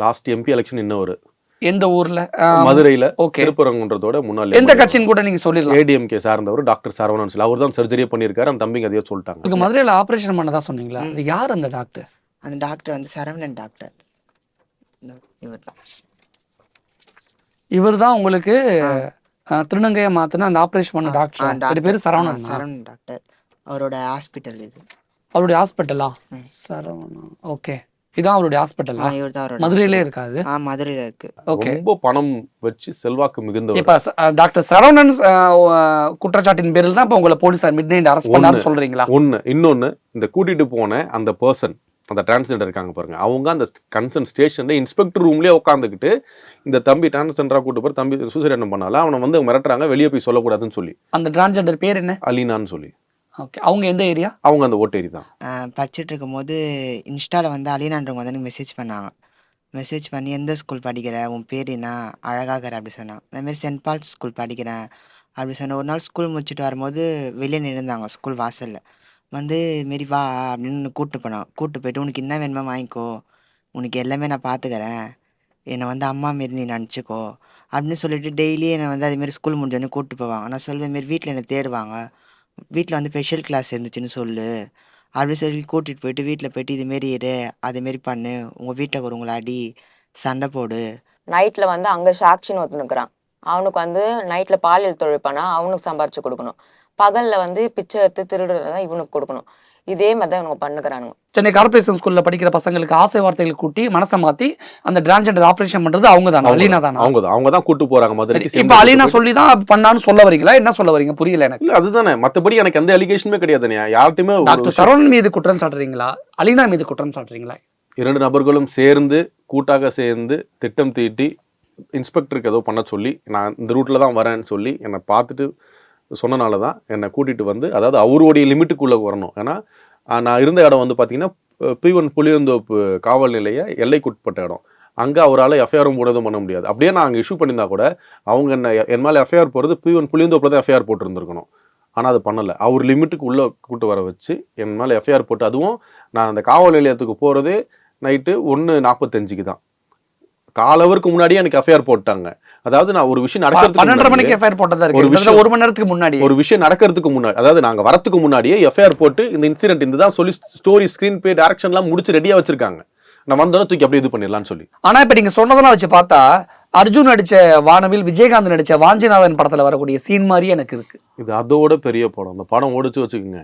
லாஸ்ட் எம்பி எலெக்ஷன் இன்னொரு எந்த ஊர்ல? மதுரையில. திருப்பரங்குன்றத்தோட முன்னாள் எந்த கட்சின்னு கூட நீங்க சொல்லிடலாம். ஏடிஎம்கே சார்ந்தவர் டாக்டர் சரவணன். அவர் தான் சர்ஜரியே பண்ணியிருக்காரு. அந்த தம்பிங்க அதையே சொல்லிட்டாங்க. மதுரையில ஆபரேஷன் பண்ணதா சொன்னீங்களா? அது யார் அந்த டாக்டர்? அந்த டாக்டர் வந்து சரவணன் டாக்டர். இவர் தான் உங்களுக்கு திருநங்கையை மாத்தின அந்த ஆபரேஷன் பண்ண டாக்டர். பேரு சரவணன். சரவணன் டாக்டர். அவரோட ஹாஸ்பிட்டல் இது. அவருடைய ஹாஸ்பிட்டலா? சரவணன். ஓகே, இதான் அவருடைய ஹாஸ்பிட்டல். மதுரையிலே இருக்காது? மதுரையில இருக்கு. ரொம்ப பணம் வச்சு செல்வாக்கு மிகுந்தவர். இப்ப டாக்டர் சரவணன் குற்றச்சாட்டின் பேரில் தான் இப்ப உங்களை போலீசார் மிட் நைட் அரெஸ்ட் பண்ணாரு சொல்றீங்களா? இன்னொன்னு, இந்த கூட்டிட்டு போன அந்த பர்சன், அந்த டிரான்ஸ்ஜெண்டர் இருக்காங்க பாருங்க, அவங்க அந்த கன்சர்ன் ஸ்டேஷன்ல இன்ஸ்பெக்டர் ரூம்லயே உட்காந்துக்கிட்டு இந்த தம்பி டிரான்ஸ்ஜெண்டரா கூட்டு போய் தம்பி சூசைட் என்ன பண்ணாலும் அவனை வந்து மிரட்டுறாங்க, வெளியே போய் சொல்லக்கூடாதுன்னு சொல்லி. அந்த டிரான்ஸ்ஜெண்டர் பேர் என்ன? அலீனான்னு சொல்லி. ஓகே, அவங்க எந்த ஏரியா? அவங்க அந்த ஓட்டேரி தான். படிச்சுட்டு இருக்கும் போது இன்ஸ்டாவில் வந்து அலீனான்றவங்க வந்து எனக்கு மெசேஜ் பண்ணாங்க. மெசேஜ் பண்ணி எந்த ஸ்கூல் படிக்கிற, உன் பேர் என்ன, அழகாகிற அப்படி சொன்னாங்க. அதுமாரி சென்ட் பால்ஸ் ஸ்கூல் படிக்கிறேன் அப்படி சொன்னேன். ஒரு நாள் ஸ்கூல் முடிச்சுட்டு வரும்போது வெளியே நின்றுந்தாங்க ஸ்கூல் வாசலில். வந்து இதுமாரி வா அப்படின்னு கூப்பிட்டு போனாங்க. கூப்பிட்டு போயிட்டு உனக்கு என்ன வேணுமா வாங்கிக்கோ, உனக்கு எல்லாமே நான் பார்த்துக்கிறேன், என்னை வந்து அம்மா மாரி நீ நினச்சிக்கோ அப்படின்னு சொல்லிட்டு டெய்லி என்னை வந்து அதுமாரி ஸ்கூல் முடிஞ்சோடனே கூப்பிட்டு போவாங்க. நான் சொல்வேன் மாரி வீட்டில் என்னை தேடுவாங்க, வீட்டில் வந்து ஸ்பெஷல் கிளாஸ் இருந்துச்சுன்னு சொல்லு அப்படின்னு சொல்லி கூட்டிகிட்டு போயிட்டு வீட்டில் போயிட்டு இதுமாரி இரு, அதேமாரி பண்ணு, உங்கள் வீட்டில் ஒருவங்களை அடி, சண்டை போடு. நைட்டில் வந்து அங்கே சாட்சின்னு ஒருத்தனுக்குறான். அவனுக்கு வந்து நைட்டில் பாலியல் தொழில் பண்ணால் அவனுக்கு சம்பாரிச்சு கொடுக்கணும், பகலில் வந்து பிச்சை எடுத்து திருடுறதான் இவனுக்கு கொடுக்கணும். இதே மாதிரி தான் இவனுக்கு பண்ணுக்கிறானுங்க. சென்னை கார்ப்பரேஷன் ஸ்கூல்ல படிக்கிற பசங்களுக்கு ஆசை வார்த்தைகள் கூட்டி மனசை மாத்தி அந்த டிரான்ஸ்ஜெண்டர் ஆபரேஷன் பண்றது அவங்க தான், அலீனா தான். அவங்க தான் கூட்டு போறாங்க மதுரைக்கு. இப்ப அலீனா சொல்லி தான் பண்ணான்னு சொல்ல வரீங்களா? என்ன சொல்ல வரீங்க? புரியல எனக்கு. இல்ல அதுதானே, மத்தபடி எனக்கு எந்த அலிகேஷனுமே கிடையாது. யார்ட்டுமே. டாக்டர் சரவணன் மீது குற்றம் சாட்டுறீங்களா, அலீனா மீது குற்றம் சாட்டுறீங்களா? 2 நபர்களும் சேர்ந்து கூட்டாக சேர்ந்து திட்டம் தீட்டி இன்ஸ்பெக்டருக்கு ஏதோ பண்ண சொல்லி, நான் இந்த ரூட்ல தான் வரேன்னு சொல்லி என்னை பார்த்துட்டு சொன்னனால தான் என்னை கூட்டிட்டு வந்து, அதாவது அவருடைய லிமிட்டுக்குள்ள வரணும். ஏன்னா நான் இருந்த இடம் வந்து பார்த்தீங்கன்னா P1 புளியந்தோப்பு காவல் நிலைய எல்லைக்குட்பட்ட இடம். அங்கே அவரால் எஃப்ஐஆரும் போடுறதும் பண்ண முடியாது. அப்படியே நான் அங்கே இஷ்யூ பண்ணியிருந்தா கூட அவங்க என் மேலே எஃப்ஐஆர் போடுறது P1 புளியந்தோப்பில் தான் எஃப்ஐஆர் போட்டுருந்துருக்கணும். ஆனால் அது பண்ணலை. அவர் லிமிட்டுக்கு உள்ளே கூட்டு வர வச்சு என் மேலே எஃப்ஐஆர் போட்டு, அதுவும் நான் அந்த காவல் நிலையத்துக்கு போகிறதே நைட்டு 1:45 தான். காலவருக்கு முன்னாடியே எனக்கு எஃப்ஐஆர் போட்டாங்க. அதாவது நான் ஒரு விஷயம் நடக்கிறதுக்கு 12:30 மணிக்கு எஃப்ஐஆர் போட்டதா இருக்கு. ஒரு மணி நேரத்துக்கு முன்னாடி, ஒரு விஷயம் நடக்கிறதுக்கு முன்னாடி, அதாவது நாங்க வரதுக்கு முன்னாடியே எஃப்ஐஆர் போட்டு இந்த இன்சிடென்ட் இதுதான் சொல்லி ஸ்டோரி ஸ்கிரீன் பே டைரக்ஷன்லாம் முடிச்சு ரெடியா வச்சிருக்காங்க. நான் வந்தோட தூக்கி அப்படியே இது பண்ணிடலாம்னு சொல்லி. ஆனா இப்ப நீங்க சொன்னதெல்லாம் வச்சு பார்த்தா அர்ஜுன் நடிச்ச வானவில், விஜயகாந்த் நடிச்ச வாஞ்சிநாதன் படத்துல வரக்கூடிய சீன் மாதிரி எனக்கு இருக்கு. இது அதோட பெரிய படம். அந்த படம் ஓடிச்சு வச்சுக்கோங்க.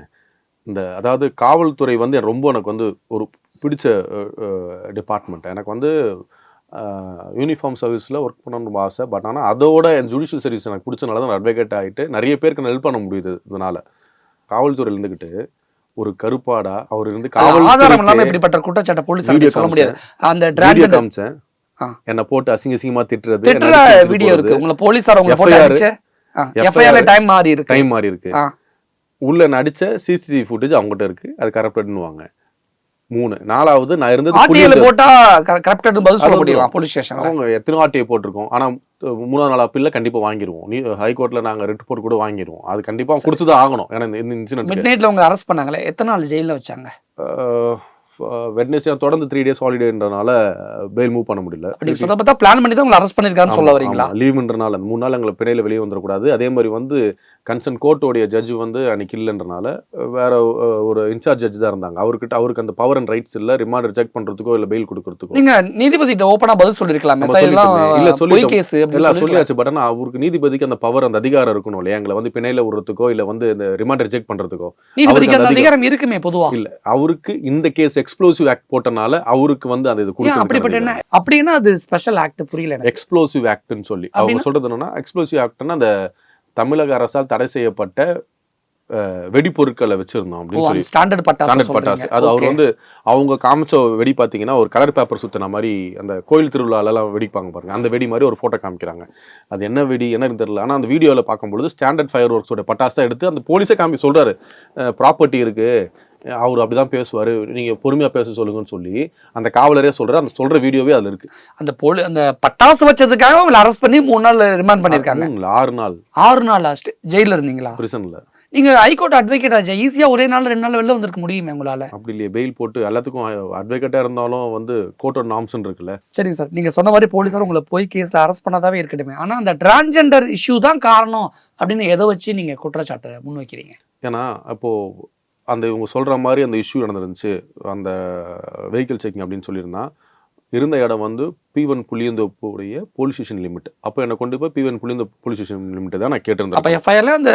இந்த அதாவது காவல்துறை வந்து ரொம்ப எனக்கு வந்து ஒரு பிடிச்ச டிபார்ட்மெண்ட். எனக்கு வந்து யூனிஃபார்ம் சர்வீஸில் ஒர்க் பண்ணணும் ஆசை. பட் ஆனால் அதோட என் ஜுடிஷியல் சர்வீஸ் எனக்கு பிடிச்சனால தான் அட்வொகேட் ஆகிட்டு நிறைய பேருக்கு ஹெல்ப் பண்ண முடியுது. இதனால காவல்துறையில் இருந்துக்கிட்டு ஒரு கருப்பாடா அவர் இருந்து ஆதாரம் இல்லாம இப்படிப்பட்ட குற்றச்சாட்டை போலீஸ் சொல்ல முடியாது. அந்த டிரான்ஸ்ஜெண்டர் காமிச்சேன், என்ன போட்டு அசிங்கமா திட்டுறது வீடியோ இருக்கு. உங்களை போலீஸார் உங்களை போட்டு அடிச்ச எஃப்ஐஆர் டைம் மாறி இருக்கு. உள்ள நடிச்ச சிசிடிவி ஃபுட்டேஜ் அவங்ககிட்ட இருக்கு. அது கரப்டட்னுவாங்க. 3 4வது நான் இருந்தது ஆர்டிஐல போட்டா கரப்டட் பதில் சொல்ல முடியுமா போலீஸ் ஸ்டேஷன்? அவங்க எத்தனை ஆர்டிஐ போட்டிருக்கோம். ஆனா 3வது 4வது அப்பீல்ல கண்டிப்பா வாங்கிடுவோம். ஹைகோர்ட்ல நாங்க ரிப்போர்ட் கூட வாங்கிடுவோம். அது கண்டிப்பா கொடுத்துதான் ஆகணும். ஏன்னா இந்த இன்சிடென்ட் மிட் நைட்ல அவங்க அரெஸ்ட் பண்ணாங்களே, எத்தனை நாள் ஜெயில வச்சாங்க? வெட்னஸ்டே தொடர்ந்து 3 days ஹாலிடேன்றனால பெயில் மூவ் பண்ண முடியல. அப்படி சொல்ல பார்த்தா பிளான் பண்ணி தான் உங்களை அரெஸ்ட் பண்ணிருக்காருன்னு சொல்ல வரீங்களா? லீவ்ன்றனால 3 நாள் எங்களை பிணையில வெளியே வந்துடக்கூடாது. அதே மாதிரி வந்து கன்சர்ன் கோர்ட்டோடைய ஜட்ஜ் வந்து அன்னைக்கு இல்லைன்றனால வேற ஒரு இன்சார்ஜ் ஜட்ஜ் தான் இருந்தாங்க. அவருக்கு அந்த பவர் அண்ட் ரைட்ஸ் இல்லை ரிமாண்ட் ரிஜெக்ட் பண்றதுக்கோ இல்லை பெயில் கொடுக்கறதுக்கோ. நீங்க நீதிபதிட்ட ஓப்பனா பதில் சொல்லிருக்கலாமே. இல்ல சொல்லியாச்சு. பட் ஆனால் அவருக்கு நீதிபதிக்கு அந்த பவர், அந்த அதிகாரம் இருக்கணும் இல்லையா? எங்களை வந்து பிணையில விடுறதுக்கோ இல்லை வந்து இந்த ரிமாண்ட் ரிஜெக்ட் பண்றதுக்கோ நீதிபதிக்கு அந்த அதிகாரம் இருக்குமே பொதுவா. இல்ல அவருக்கு இந்த கேஸ் எக்ஸ்ப்ளோசிவ் ஆக்ட் போட்டனால அவருக்கு வந்து அந்த இது அப்படிப்பட்ட என்ன அப்படின்னா அது ஸ்பெஷல் ஆக்ட் புரியல எனக்கு. எக்ஸ்ப்ளோசிவ் ஆக்ட்னு சொல்லி அவங்க சொல்றது என்னன்னா, எக்ஸ்ப்ளோசிவ் ஆக்ட்னா அந்த தமிழக அரசால் தடை செய்யப்பட்ட வெடிப்பொருட்களை வச்சிருந்தோம் அப்படின்னு சொல்லி ஸ்டாண்டர்ட் பட்டாசு. அது அவர் வந்து அவங்க காமிச்ச வெடி பார்த்தீங்கன்னா ஒரு கலர் பேப்பர் சுத்தின மாதிரி அந்த கோயில் திருவிழாலெல்லாம் வெடிப்பாங்க பாருங்க, அந்த வெடி மாதிரி ஒரு ஃபோட்டோ காமிக்கிறாங்க. அது என்ன வெடி என்னன்னு தெரியல. ஆனால் அந்த வீடியோவில் பார்க்கும்பொழுது ஸ்டாண்டர்ட் ஃபயர் ஒர்க்ஸோட பட்டாசு தான் எடுத்து அந்த போலீஸை காமி சொல்றாரு, ப்ராப்பர்ட்டி இருக்கு, அவர் அப்படிதான் பேசுவார், நீங்கள் பொறுமையாக பேச சொல்லுங்கன்னு சொல்லி அந்த காவலரே சொல்கிறார். அந்த சொல்கிற வீடியோவே அதில் இருக்குது. அந்த பட்டாசு வச்சதுக்காக அவங்களை அரெஸ்ட் பண்ணி 3 நாள் ரிமாண்ட் பண்ணியிருக்காங்க. 6 நாள் 6 நாள் லாஸ்ட் ஜெயிலில் இருந்தீங்களா? பிரிசனில். நீங்கள் ஹைகோர்ட் அட்வொகேட் ஆச்சா, ஈஸியாக ஒரே நாள் 2 நாள் வெளில வந்திருக்க முடியுமே உங்களால்? அப்படி இல்லையே, பெயில் போட்டு எல்லாத்துக்கும் அட்வொகேட்டாக இருந்தாலும் வந்து கோர்ட்டோட நார்ம்ஸ்ன்னு இருக்குல்ல. சரிங்க சார், நீங்கள் சொன்ன மாதிரி போலீஸார் உங்களை போய் கேஸில் அரெஸ்ட் பண்ணாதாவே இருக்கட்டுமே, ஆனால் அந்த டிரான்ஜெண்டர் இஷ்யூ தான் காரணம் அப்படின்னு எதை வச்சு நீங்கள் குற்றச்சாட்டை முன் வைக்கிறீங்க? ஏன்னா அப்போது அந்த இவங்க சொல்கிற மாதிரி அந்த இஷ்யூ நடந்துருந்துச்சு, அந்த வெஹிக்கிள் செக்கிங் அப்படின்னு சொல்லியிருந்தா இருந்த இடம் வந்து P1 புளியந்தோப்புடைய போலீஸ் ஸ்டேஷன் லிமிட். அப்போ என்னை கொண்டு போய் P1 Pulianthope police station limit தான் நான் கேட்டிருந்தேன். அப்போ எஃப்ஐஆரில் அந்த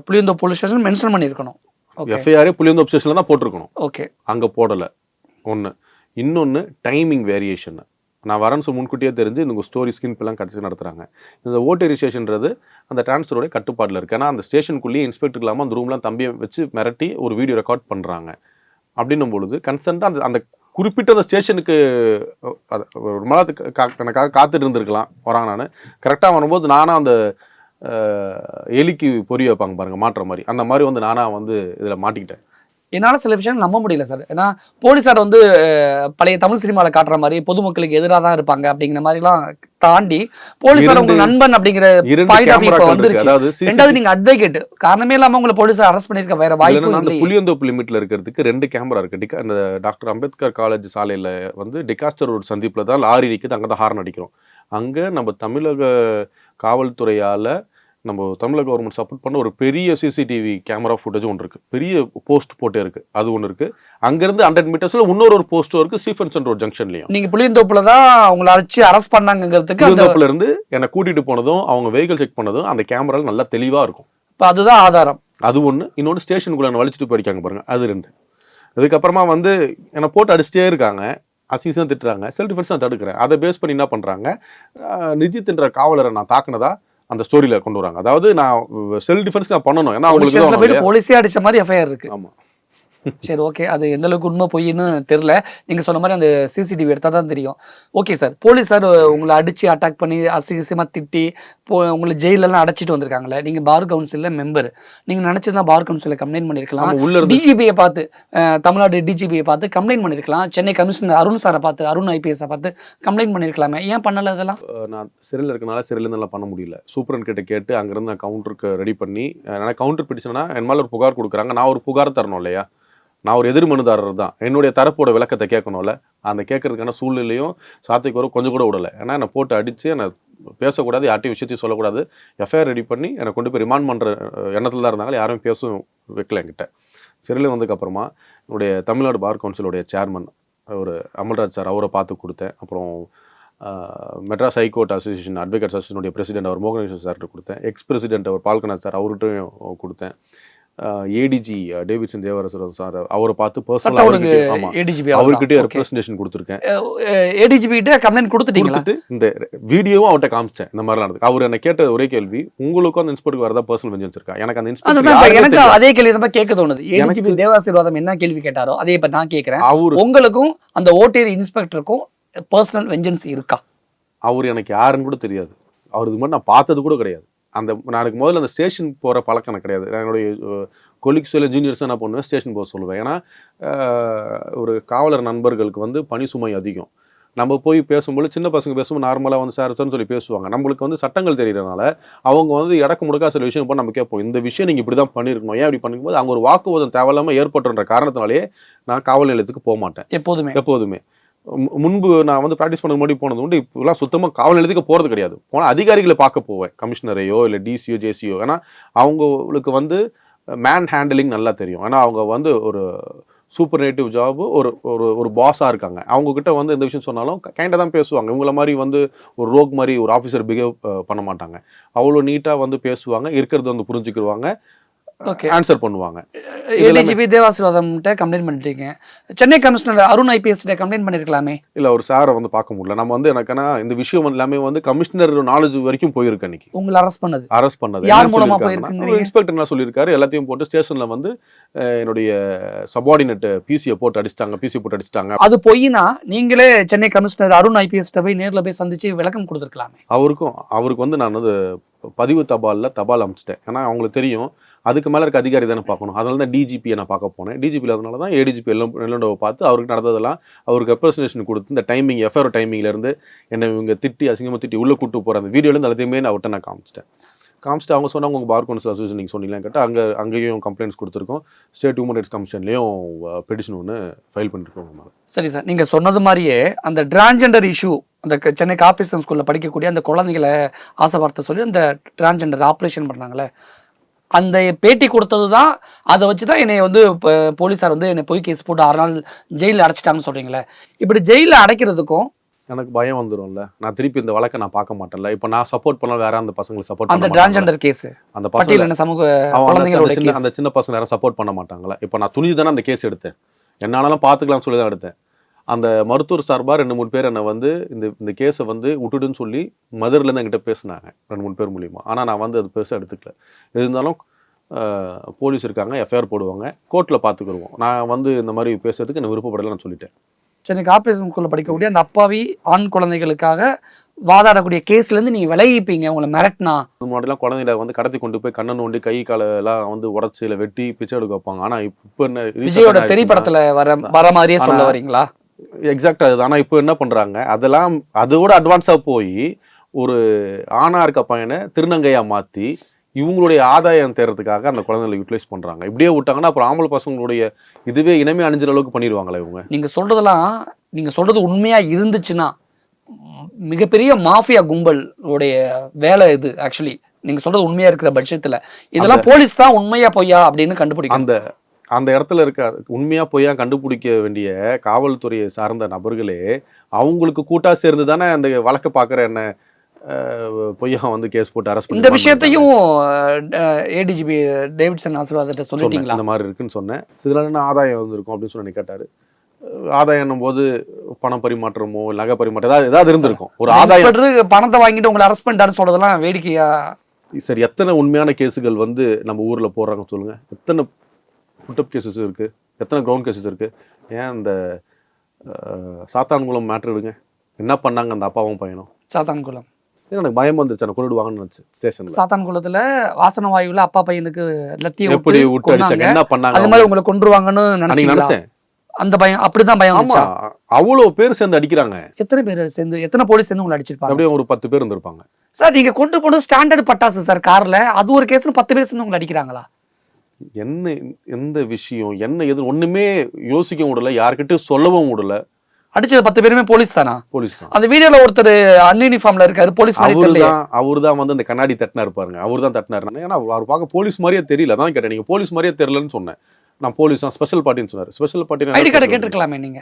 புளியந்தோப்பு போலீஸ் ஸ்டேஷன் மென்ஷன் பண்ணியிருக்கணும். எஃப்ஐஆரே புளியந்தோப்பு ஸ்டேஷனில் தான் போட்டிருக்கணும். ஓகே, அங்கே போடலை. ஒன்று. இன்னொன்று டைமிங் வேரியேஷன். நான் வரேன்னு முன்கூட்டியே தெரிஞ்சு இந்த ஸ்டோரி ஸ்கின்ப்பெல்லாம் கடைசி நடத்துகிறாங்க. இந்த ஓட்டு ரிஜிஸ்ட்ரேஷன்றது அந்த டிரான்ஸ்ஃபரோட கட்டுப்பாட்டில் இருக்குது. ஏன்னா அந்த ஸ்டேஷனுக்குள்ளேயே இன்ஸ்பெக்டர் இல்லாமல் அந்த ரூம்லாம் தம்பியை வச்சு மிரட்டி ஒரு வீடியோ ரெக்கார்ட் பண்ணுறாங்க. அப்படின்னும் பொழுது கன்சென்ட்டாக அந்த குறிப்பிட்ட அந்த ஸ்டேஷனுக்கு ஒரு மாதத்துக்கு எனக்காக காத்துட்டு இருந்திருக்கலாம். வராங்க, நான் கரெக்டாக வரும்போது நானாக அந்த எலிக்கு பொரிய வைப்பாங்க பாருங்கள் மாட்டுற மாதிரி, அந்த மாதிரி வந்து நானாக வந்து இதில் மாட்டிக்கிட்டேன். என்னால் சில விஷயம் நம்ப முடியல சார். ஏன்னா போலீஸார் வந்து பழைய தமிழ் சினிமாவில் காட்டுற மாதிரி பொதுமக்களுக்கு எதிராக தான் இருப்பாங்க அப்படிங்கிற மாதிரிலாம் தாண்டி போலீஸார் உங்க நண்பன் அப்படிங்கிற பாயிண்ட் ஆஃப் வியூ வந்துருச்சு. ரெண்டாவது நீங்க அட்வொகேட், காரணமே இல்லாம உங்களை போலீஸார் அரெஸ்ட் பண்ணிருக்க வேற வாய்ப்பு இல்லை. புளியந்தோப்பு லிமிட்ல இருக்கிறதுக்கு 2 கேமரா இருக்கு. அந்த டாக்டர் அம்பேத்கர் காலேஜ் சாலையில வந்து டிகாஸ்டர் ரோடு சந்திப்புல தான் லாரி நிற்குது, அங்கே தான் ஹார்ன் அடிக்கிறோம். அங்கே நம்ம தமிழக காவல்துறையால நம்ம தமிழக கவர்மெண்ட் சப்போர்ட் பண்ண ஒரு பெரிய சிசிடிவி கேமரா ஃபுட்டேஜும் ஒன்று இருக்குது. பெரிய போஸ்ட் போட்டே இருக்குது, அது ஒன்று இருக்குது. அங்கேருந்து 100 மீட்டர்ஸில் இன்னொரு போஸ்ட்டும் இருக்குது ஸ்டீஃபன்சன் ரோட் ஜங்ஷன்லையும். நீங்கள் புளியந்தோப்புல தான் அவங்களை அழைச்சி அரெஸ்ட் பண்ணாங்கிறதுக்கு புளியந்தோப்புல இருந்து என்னை கூட்டிகிட்டு போனதும் அவங்க வெஹிக்கிள் செக் பண்ணதும் அந்த கேமராவில் நல்லா தெளிவாக இருக்கும். இப்போ அதுதான் ஆதாரம். அது ஒன்று. இன்னொன்று ஸ்டேஷனுக்குள்ளே என்ன வலிச்சுட்டு போயிருக்காங்க பாருங்கள், அது 2. அதுக்கப்புறமா வந்து என்னை போட்டு அடிச்சிட்டே இருக்காங்க, அசிங்கம் திட்டுறாங்க. செல்ஃப் டிஃபென்ஸ் நான் தடுக்கிறேன். அதை பேஸ் பண்ணி என்ன பண்ணுறாங்க, நிஜித்ன்ற காவலரை நான் தாக்குனதா அந்த ஸ்டோரியில கொண்டு வராங்க. அதாவது நான் செல்ஃப் டிஃபென்ஸ் நான் பண்ணணும், ஏன்னா அவங்களுக்கு போலீஸே அடிச்ச மாதிரி எஃப்ஐஆர் இருக்கு. ஆமா, சரி, ஓகே. அது எந்த அளவுக்கு உண்மை பொய்ன்னு தெரியல. நீங்க சொன்ன மாதிரி அந்த சிசிடிவி எடுத்தா தான் தெரியும். ஓகே சார், போலீஸார் உங்களை அடிச்சு அட்டாக் பண்ணி அசிங்கமா திட்டி உங்களை ஜெயிலெல்லாம் அடைச்சிட்டு வந்திருக்காங்களே, நீங்க பார் கவுன்சில்ல மெம்பர், நீங்க நினைச்சிருந்தா பார் கவுன்சில கம்ப்ளைண்ட் பண்ணிருக்கலாம். டிஜிபியை பார்த்து, தமிழ்நாடு டிஜிபியை பார்த்து கம்ப்ளைண்ட் பண்ணிருக்கலாம். சென்னை கமிஷனர் அருண் சாரை பார்த்து, அருண் ஐபிஎஸ் பார்த்து கம்ப்ளைண்ட் பண்ணிருக்கலாமே, ஏன் பண்ணல? இதெல்லாம் நான் சிறையில் இருக்கனால சிறையிலேருந்து பண்ண முடியல. சூப்பரன் கிட்ட கேட்டு அங்கிருந்து நான் கவுண்டருக்கு ரெடி பண்ணி, நான் கவுண்டர் பிடிச்சேன்னா என் மேலே ஒரு புகார் கொடுக்குறாங்க, நான் ஒரு புகார் தரணும் இல்லையா, நான் ஒரு எதிர் மனுதாரர் தான், என்னுடைய தரப்போட விளக்கத்தை கேட்கணும்ல. அந்த கேட்கறதுக்கான சூழ்நிலையும் சாத்திக்கு கொஞ்சம் கூட விடலை. ஏன்னா என்னை போட்டு அடித்து என்னை பேசக்கூடாது, யார்ட்டையும் விஷயத்தையும் சொல்லக்கூடாது, எஃப்ஐஆர் ரெடி பண்ணி என்னை கொண்டு போய் ரிமாண்ட் பண்ணுற எண்ணத்தில் தான் இருந்தாங்க. யாரும் பேசும் வைக்கல என்கிட்ட. சிறையில் வந்ததுக்கப்புறமா என்னுடைய தமிழ்நாடு பார் கவுன்சிலுடைய சேர்மன் ஒரு அமல்ராஜ் சார், அவரை பார்த்து கொடுத்தேன். அப்புறம் மெட்ராஸ் ஹைகோர்ட் அசோசியேஷன் அட்வொகேட்ஸ் அசோசியேஷனுடைய பிரசிடென்ட் அவர் மோகனேஸ்வர் சார்கிட்ட கொடுத்தேன். எக்ஸ் பிரசிடென்ட் அவர் பால்கநாத் சார், அவர்கிட்டையும் கொடுத்தேன். ஏடிஜி டேவிட்சன் தேவரசன் சார், அவரை பார்த்து பர்சனலாக அவர்கிட்ட ரெப்ரசன்டேஷன் கொடுத்துருக்கேன். ஏடிஜிபி கிட்ட கம்ப்ளைண்ட் கொடுத்துட்டீங்களா? இந்த வீடியோவும் அவர்கிட்ட காமிச்சேன். இந்த மாதிரி நடந்தது. அவர் என்ன கேட்ட ஒரே கேள்வி, உங்களுக்கும் அந்த இன்ஸ்பெக்டருக்கு வரதா பர்சனல் வெஞ்சன்ஸ் இருக்கா? எனக்கு அந்த இன்ஸ்பெக்டர் எனக்கு அதே கேள்வி தான் கேட்க தோணுது. ஏடிஜிபி தேவாசீர்வாதம் என்ன கேள்வி கேட்டாரோ அதே இப்ப நான் கேட்கிறேன், உங்களுக்கும் அந்த ஓட்டேரி இன்ஸ்பெக்டருக்கும் பர்சனல் வெஞ்சன்ஸ் இருக்கா? அவர் எனக்கு யாருன்னு கூட தெரியாது. அவருக்கு மட்டும் நான் பார்த்தது கூட கிடையாது. அந்த நான் முதல்ல அந்த ஸ்டேஷன் போகிற பழக்கம் எனக்கு கிடையாது. என்னுடைய கொலிக்ஸ் இல்லை ஜூனியர்ஸ் என்ன பண்ணுவேன், ஸ்டேஷன் போக சொல்லுவேன். ஏன்னா ஒரு காவலர் நண்பர்களுக்கு வந்து பணி சுமை அதிகம். நம்ம போய் பேசும்போது சின்ன பசங்க பேசும்போது நார்மலாக வந்து சார் சொல்லி பேசுவாங்க. நம்மளுக்கு வந்து சட்டங்கள் தெரியறதுனால அவங்க வந்து இடக்கு முடக்கா சில விஷயம் போய் நம்ம கேட்போம், இந்த விஷயம் நீங்கள் இப்படி தான் பண்ணியிருக்கணும், ஏன் இப்படி பண்ணும்போது அங்கே ஒரு வாக்குவாதம் தேவையில்லாமல் ஏற்பட்டுன்ற காரணத்தினாலேயே நான் காவல் நிலையத்துக்கு போக மாட்டேன் எப்போதுமே. முன்பு நான் வந்து ப்ராக்டிஸ் பண்ண முன்னாடி போனது உண்டு. இப்போலாம் சுத்தமாக காவல் நிலையத்துக்கு போகிறது கிடையாது. போனால் அதிகாரிகளை பார்க்க போவேன், கமிஷனரையோ இல்லை டிசியோ ஜேசியோ. ஏன்னா அவங்களுக்கு வந்து மேன் ஹேண்டலிங் நல்லா தெரியும். ஏன்னா அவங்க வந்து ஒரு சூப்பர் நேட்டிவ் ஜாபு, ஒரு பாஸாக இருக்காங்க. அவங்கக்கிட்ட வந்து எந்த விஷயம் சொன்னாலும் கைண்டாக தான் பேசுவாங்க. இவங்கள மாதிரி வந்து ஒரு ரோக் மாதிரி ஒரு ஆஃபீஸர் பிஹேவ் பண்ண மாட்டாங்க. அவ்வளோ நீட்டாக வந்து பேசுவாங்க, இருக்கிறது வந்து புரிஞ்சுக்கிடுவாங்க. ஓகே, ஆன்சர் பண்ணுவாங்க. ஏடிஜிபி தேவாசீர்வாதம்கிட்ட கம்ப்ளைண்ட் பண்ணிட்டீங்க, Chennai commissioner Arun IPS complaint பண்ணிருக்கலாமே. இல்ல ஒரு சாரை வந்து பார்க்க முடியல. நம்ம வந்து எனக்குன்னா இந்த விஷயம் எல்லாமே வந்து கமிஷனர் நாலேஜ் வரைக்கும் போயிருக்கு. அன்னைக்கு உங்களை அரெஸ்ட் பண்ணது யார் மூலமா ஒரு போயிருக்குங்க? இன்ஸ்பெக்டர் என்ன சொல்லியிருக்காரு, எல்லாத்தையும் போட்டு ஸ்டேஷன்ல வந்து என்னுடைய சபார்டினேட் பிசியை போட்டு அடிச்சிட்டாங்க. அது பொய்னா நீங்களே சென்னை கமிஷனர் அருண் ஐபிஎஸ் போய் நேர்ல போய் சந்திச்சு விளக்கம் கொடுத்துருக்கலாமே. அவருக்கு வந்து நான் வந்து பதிவு தபால் அனுப்பிச்சிட்டேன். ஏன்னா அவங்களுக்கு தெரியும் அதுக்கு மேலே இருக்க அதிகாரி தானே பார்க்கணும். அதனால தான் டிஜிபியை நான் பார்க்க போனேன். டிஜிபி அதனால தான் ஏடிஜிபி எல்லோண்டோவை பார்த்து அவருக்கு நடந்ததெல்லாம் அவருக்கு ரெப்ரசன்டேஷன் கொடுத்து இந்த டைமிங் எஃப்ஐஆர் டைமிங்லேருந்து என்னை இவங்க அசிங்கமாக திட்டி உள்ளே கூட்டு போகிற அந்த வீடியோலேருந்து எல்லாத்தையுமே நான் அவர்கிட்ட நான் காமிச்சிட்டு அவங்க சொன்னாங்க உங்கள் பார் கவுன்சில் அசோசியேஷன் நீங்கள் சொன்னீங்களான்னு கேட்டால் அங்கேயும் கம்ப்ளைண்ட்ஸ் கொடுத்துருக்கோம். ஸ்டேட் ஹியூமன் ரைட்ஸ் கமிஷன்லேயும் பெட்டிஷன் ஒன்று ஃபைல் பண்ணியிருக்கோம் மேலே. சரி சார், நீங்கள் சொன்னது மாதிரியே அந்த டிரான்ஜெண்டர் இஷ்யூ அந்த சென்னை கார்ப்பரேஷன் ஸ்கூலில் படிக்கக்கூடிய அந்த குழந்தைகளை ஆசைப்படுத்த சொல்லி அந்த டிரான்ஜெண்டர் ஆப்ரேஷன் பண்ணாங்களே, அந்த பேட்டி கொடுத்தது தான், அதை வச்சு தான் என்னை வந்து இப்போ போலீஸார் வந்து என்னை போய் கேஸ் போட்டு 6 நாள் ஜெயிலில் அடைச்சிட்டாங்கன்னு சொல்கிறீங்களே. இப்படி ஜெயிலில் அடைக்கிறதுக்கும் எனக்கு பயம் வந்துடும்ல, நான் திருப்பி இந்த வழக்கை நான் பார்க்க மாட்டேன்ல. இப்போ நான் சப்போர்ட் பண்ண வேற அந்த பசங்களுக்கு சப்போர்ட் அந்த டிரான்ஜெண்டர் கேஸ் அந்த பட்டியல் சமூக குழந்தைகளோட அந்த சின்ன பசங்க யாரும் சப்போர்ட் பண்ண மாட்டாங்களா? இப்போ நான் துணிஞ்சு தானே அந்த கேஸ் எடுத்தேன், என்னாலும் பார்த்துக்கலாம்னு சொல்லி தான் எடுத்தேன். அந்த மருத்துவர் சார்பாக 2-3 பேர் என்னை வந்து இந்த கேஸை வந்து விட்டுடுன்னு சொல்லி மதுரிலேருந்து என்கிட்ட பேசினாங்க 2-3 பேர் மூலிமா. ஆனால் நான் வந்து அது பெருசாக எடுத்துக்கல. இருந்தாலும் போலீஸ் இருக்காங்க, எஃப்ஐஆர் போடுவாங்க, கோர்ட்டில் பார்த்துக்குருவோம். நான் வந்து இந்த மாதிரி பேசுறதுக்கு எனக்கு விருப்பப்படலை நான் சொல்லிட்டேன். சென்னை கார்ப்பரேஷன் ஸ்கூலில் படிக்கக்கூடிய அந்த அப்பாவி ஆண் குழந்தைகளுக்காக வாதாடக்கூடிய கேஸ்லேருந்து நீங்கள் விலகிப்பீங்க உங்களை மிரட்டினா. அது முன்னாடிலாம் குழந்தைகளை வந்து கடத்தி கொண்டு போய் கண்ணை நோண்டி கை காலெல்லாம் வந்து உடச்சியில் வெட்டி பிச்சை எடுக்க வைப்பாங்க. ஆனால் இப்போ என்ன விஜயோட திரைப்படத்தில் வர மாதிரியே சொல்ல வரீங்களா? எக்ஸாக்டாக அது. ஆனால் இப்போ என்ன பண்ணுறாங்க, அதோட அட்வான்ஸாக போய் ஒரு ஆணா இருக்க பையனை திருநங்கையாக மாற்றி இவங்களுடைய ஆதாயம் தேர்றதுக்காக அந்த குழந்தைகளை யூட்டிலைஸ் பண்ணுறாங்க. இப்படியே விட்டாங்கன்னா அப்புறம் ஆம்பளை பசங்களுடைய இதுவே இனமே அணிஞ்சிற அளவுக்கு பண்ணிடுவாங்களே இவங்க. நீங்கள் சொல்கிறது உண்மையாக இருந்துச்சுன்னா மிகப்பெரிய மாஃபியா கும்பலுடைய வேலை இது. ஆக்சுவலி நீங்கள் சொல்கிறது உண்மையாக இருக்கிற பட்சத்தில் இதெல்லாம் போலீஸ் தான் உண்மையா பொய்யா அப்படின்னு கண்டுபிடிக்கும். அந்த இடத்துல இருக்க உண்மையா பொய்யா கண்டுபிடிக்க வேண்டிய காவல்துறையை சார்ந்த நபர்களே அவங்களுக்கு கூட்டா சேர்ந்து தானே அந்த வழக்கை பார்க்குற என்ன பொய்யா வந்து கேஸ் போட்டு அரெஸ்ட் பண்ணி. இந்த விஷயத்தையும் ஏடிஜிபி டேவிட்சன் ஆசீர்வாதத்தை சொல்லிட்டீங்களா? அந்த மாதிரி இருக்குன்னு சொன்னேன். இதனால என்ன ஆதாயம் வந்துருக்கும் அப்படின்னு சொல்லி கேட்டாரு. ஆதாயம் போது பணம் பரிமாற்றமோ நகை பரிமாற்றம் ஏதாவது இருந்திருக்கும். ஒரு ஆதாயம் பணத்தை வாங்கிட்டு உங்களை அரெஸ்ட் பண்ணிட்டாருன்னு சொல்றதெல்லாம் வேடிக்கையா? சரி, எத்தனை உண்மையான கேஸுகள் வந்து நம்ம ஊர்ல போடுறாங்க சொல்லுங்க. எத்தனை புட்டப் கேசஸ் இருக்கு, எத்தனை கிரவுண்ட் கேசஸ் இருக்கு. ஏன் இந்த சாத்தான்குளம் மேட்ரு எடுங்க, என்ன பண்ணாங்க அந்த அப்பாவும் பையனும். சாத்தான்குளம் எனக்கு பயம் வந்துருச்சு, எனக்கு கொண்டுடுவாங்கன்னு நினைச்சு ஸ்டேஷன்ல. சாத்தான்குளத்துல வாசன வாயுல அப்பா பையனுக்கு லத்திய எப்படி விட்டு என்ன பண்ணாங்க, அது மாதிரி உங்களை கொன்றுவாங்கன்னு நினைச்சேன். அந்த பயம் அப்படிதான் பயம். ஆமா, அவ்வளவு பேர் சேர்ந்து அடிக்கிறாங்க. எத்தனை பேர் சேர்ந்து, எத்தனை போலீஸ் சேர்ந்து உங்களை அடிச்சிருப்பாங்க? அப்படியே ஒரு 10 பேர் இருந்திருப்பாங்க சார். நீங்க கொண்டு போனது ஸ்டாண்டர்ட் பட்டாசு சார் கார்ல, அது ஒரு கேஸ்ல 10 பேர் சேர்ந்து உங்களை அடிக்கிறாங்களா? என்ன எந்த விஷயம் என்ன எது ஒண்ணுமே யோசிக்க முடியல, யார்கிட்ட சொல்லவும் முடியல. அடிச்சது 10 பேருமே போலீஸ் தானா? போலீஸ் தான். அந்த வீடியோல ஒருத்தர் அன்யூனிஃபார்ம்ல இருக்காரு, போலீஸ் மாதிரி தெரியல. அவர்தான் வந்து அந்த கண்ணாடி தட்டினா இருப்பாருங்க, அவர்தான் தட்டினாரு. ஏன்னா அவர் பார்க்க போலீஸ் மாதிரியே தெரியல. அதான் கேட்டேன், நீங்க போலீஸ் மாதிரியே தெரியலன்னு சொன்னேன். நான் போலீஸ் தான், ஸ்பெஷல் பார்ட்டின்னு சொன்னாரு. ஸ்பெஷல் பார்ட்டி ஐடி கார்டை கேட்டிருக்கலாமே நீங்க.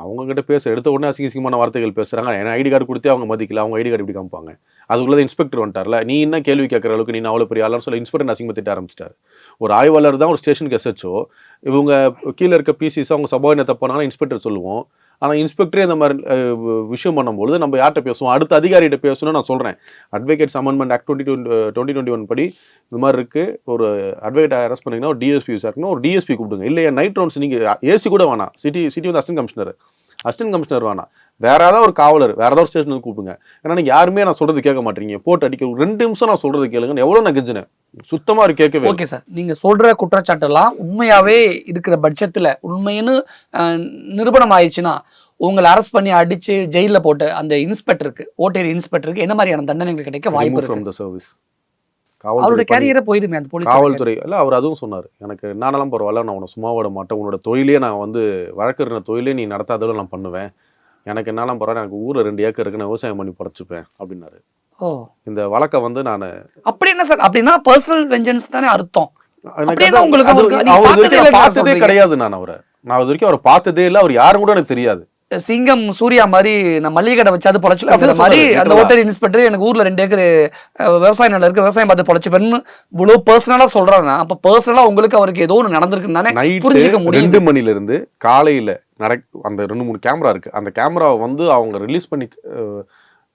அவங்க கிட்ட எடுத்த உடனே அசிங்கமான வார்த்தைகள் பேசுறாங்க. ஏன்னா ஐடி கார்டு கொடுத்தே அவங்க மதிக்கல, அவங்க ஐடி கார்டு இப்படி காமிப்பாங்க. அதுக்குள்ளே இன்ஸ்பெக்டர் வந்துட்டார்ல, நீ என்ன கேள்வி கேட்குற அளவுக்கு நீ அவ்வளோ பெரிய ஆளான்னு சொல்லி இன்ஸ்பெக்டர் அசிங்கமாக திட்ட ஆரம்பிச்சிட்டாரு. ஒரு ஆய்வாளர் தான் ஒரு ஸ்டேஷனுக்கு எஸ்ஹெச்ஓ, இவங்க கீழே இருக்க பிசிஸ் அவங்க சபார்டினேட் தப்பானாலும் இன்ஸ்பெக்டர் சொல்லுவோம். ஆனால் இன்ஸ்பெக்டரே இந்த மாதிரி விஷயம் பண்ணும்போது நம்ம யார்கிட்ட பேசுவோம், அடுத்த அதிகாரிகிட்ட பேசணும்னு நான் சொல்கிறேன். அட்வொகேட்ஸ் அமெண்ட்மெண்ட் ஆக்ட் 2021 படி இந்த மாதிரி இருக்குது. ஒரு அட்வொகேட் அரெஸ்ட் பண்ணிங்கன்னா ஒரு டிஎஸ்பி இருக்கணும், ஒரு டிஎஸ்பி கூப்பிடுங்க. இல்லையா நைட் ரவுண்ட்ஸ் நீங்கள் ஏசி கூட வேணாம், சிட்டி வந்து அசிஸ்டன்ட் கமிஷனர் வேணாம், வேற ஏதாவது ஒரு காவலர் வேற ஏதாவது ஸ்டேஷனுக்கு கூப்பிடுங்க. ஏன்னா நீங்கள் யாருமே நான் சொல்கிறது கேட்க மாட்டீங்க, போட்டு அடிக்க 2 நிமிஷம் நான் சொல்கிறது கேளுங்க, எவ்வளோ நான் கெஞ்சினேன், சுத்தமாக ஒரு கேட்கவே. ஓகே சார், நீங்கள் சொல்கிற குற்றச்சாட்டெல்லாம் உண்மையாகவே இருக்கிற பட்சத்தில் உண்மைன்னு நிரூபணம் ஆயிடுச்சுன்னா உங்களை அரெஸ்ட் பண்ணி அடிச்சு ஜெயிலில் போட்டு அந்த இன்ஸ்பெக்டருக்கு, ஓட்டேரி இன்ஸ்பெக்டருக்கு என்ன மாதிரியான தண்டனைகள் கிடைக்க வாய்ப்பு இருக்கு? அவரோட கேரியரை போயிடுமே அந்த போலீஸ் காவல்துறை. இல்லை, அவர் அதுவும் சொன்னார், எனக்கு என்னாலும் பரவாயில்ல, நான் உன்னை சும்மா விட மாட்டேன், உன்னோட தொழிலே நான் வந்து வழக்கறிஞர் தொழிலே நீ நடத்தாதோட நான் பண்ணுவேன், எனக்கு என்னாலும் பரவாயில்ல, எனக்கு ஊரில் 2 ஏக்கர் இருக்கு, நான் விவசாயம் பண்ணி படைச்சுப்பேன் அப்படின்னாரு. இந்த வழக்கை வந்து நான் அப்படி என்ன சார், அப்படின்னா பர்சனல் வெஞ்சன்ஸ் தானே அர்த்தம்? பார்த்ததே கிடையாது. நான் அது வரைக்கும் அவரை பார்த்ததே இல்லை, அவர் யாரும் கூட எனக்கு தெரியாது. சிங்கம் சூர்யா மாதிரி நான் மளிகை கடை வச்சாது பொழைச்சுக்கிற மாதிரி அந்த ஓட்டர் இன்ஸ்பெக்டர் எனக்கு ஊர்ல 2 ஏக்கர் விவசாய நிலம் இருக்கு, விவசாயம் பார்த்து பொழைச்சுப்பேன்னு இவ்வளோ பர்சனலா சொல்றாருன்னா அப்ப பர்சனலா உங்களுக்கு அவருக்கு ஏதோ ஒன்று நடந்திருக்குன்னு தானே புரிஞ்சுக்க முடியும். 2 மணில இருந்து காலையில அந்த 2-3 கேமரா இருக்கு, அந்த கேமராவை வந்து அவங்க ரிலீஸ் பண்ணி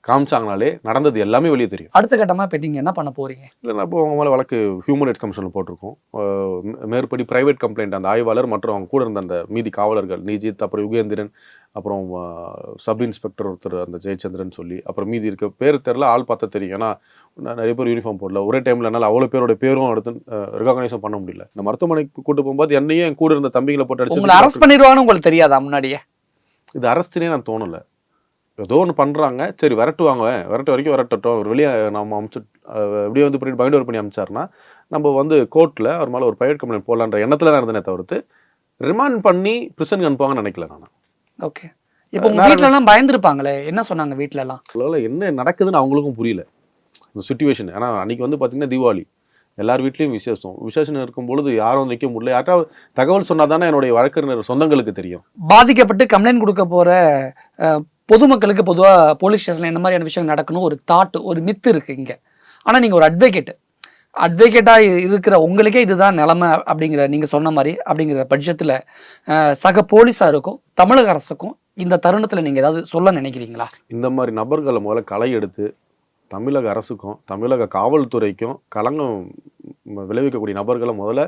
காமிச்சாங்கனாலே நடந்தது எல்லாமே வெளியே தெரியும். அடுத்த கட்டமா இப்போ நீங்க என்ன பண்ண போறீங்க? இல்லைன்னா இப்போ அவங்க மேலே வழக்கு ஹியூமன் ரைட்ஸ் கமிஷனில் போட்டிருக்கோம். மேற்படி பிரைவேட் கம்ப்ளைண்ட் அந்த ஆய்வாளர் மற்றும் அவங்க கூட இருந்த அந்த மீதி காவலர்கள் நிஜித், அப்புறம் யுகேந்திரன், அப்புறம் சப் இன்ஸ்பெக்டர் ஒருத்தர் அந்த ஜெயச்சந்திரன் சொல்லி, அப்புறம் மீதி இருக்க பேர் தெரில, ஆள் பார்த்தா தெரியும். ஏன்னா நிறைய பேர் யூனிஃபார்ம் போடல, ஒரே டைமில் என்னால் அவ்வளோ பேரோட பேரும் எடுத்து ரெகக்னைஸும் பண்ண முடியல. இந்த மருத்துவமனைக்கு கூட்டு போகும்போது என்னையும் என் கூட இருந்த தம்பிகளை போட்டு அடிச்சு உங்களை அரெஸ்ட் பண்ணிடுவான்னு உங்களுக்கு தெரியாதா முன்னாடியே? இது அரெஸ்ட்னே நான் தோணலை. ஏதோ ஒன்று பண்ணுறாங்க, சரி விரட்டுவாங்க, விரட்டு வரைக்கும் விரட்டட்டும், ஒரு வெளியே நம்ம அமிச்சு எப்படியே வந்து இப்படி பைண்ட் ஓவர் பண்ணி அமிச்சாருன்னா நம்ம வந்து கோர்ட்டில் அவர் மேலே ஒரு ப்ரைவேட் கம்ப்ளைண்ட் போடலான்ற எண்ணத்தில் நான் இருந்தேனே தவிர்த்து ரிமாண்ட் பண்ணி ப்ரிசனுக்கு அனுப்புவாங்கன்னு நினைக்கல நான். ஓகே, இப்போ உங்கள் வீட்டிலலாம் பயந்துருப்பாங்களே, என்ன சொன்னாங்க வீட்டிலலாம்? என்ன நடக்குதுன்னு அவங்களுக்கும் புரியல இந்த சுச்சுவேஷன். ஏன்னா அன்றைக்கி வந்து பார்த்திங்கன்னா தீபாவளி, எல்லார் வீட்லேயும் விசேஷம் இருக்கும்பொழுது யாரும் நிற்க முடியல. யாராவது தகவல் சொன்னால் தானே என்னுடைய வழக்கறிஞர் சொந்தங்களுக்கு தெரியும். பாதிக்கப்பட்டு கம்ப்ளைண்ட் கொடுக்க போகிற பொதுமக்களுக்கு பொதுவாக போலீஸ் ஸ்டேஷனில் என்ன மாதிரியான விஷயம் நடக்கணும் ஒரு தாட், ஒரு மித்து இருக்குது இங்கே. ஆனால் நீங்கள் ஒரு அட்வொகேட்டாக இருக்கிற உங்களுக்கே இதுதான் நிலைமை அப்படிங்கிற நீங்கள் சொன்ன மாதிரி அப்படிங்கிற பட்சத்தில் சக போலீஸாருக்கும் தமிழக அரசுக்கும் இந்த தருணத்தில் நீங்கள் ஏதாவது சொல்ல நினைக்கிறீங்களா? இந்த மாதிரி நபர்களை முதல்ல களை எடுத்து தமிழக அரசுக்கும் தமிழக காவல்துறைக்கும் களங்கம் விளைவிக்கக்கூடிய நபர்களை முதல்ல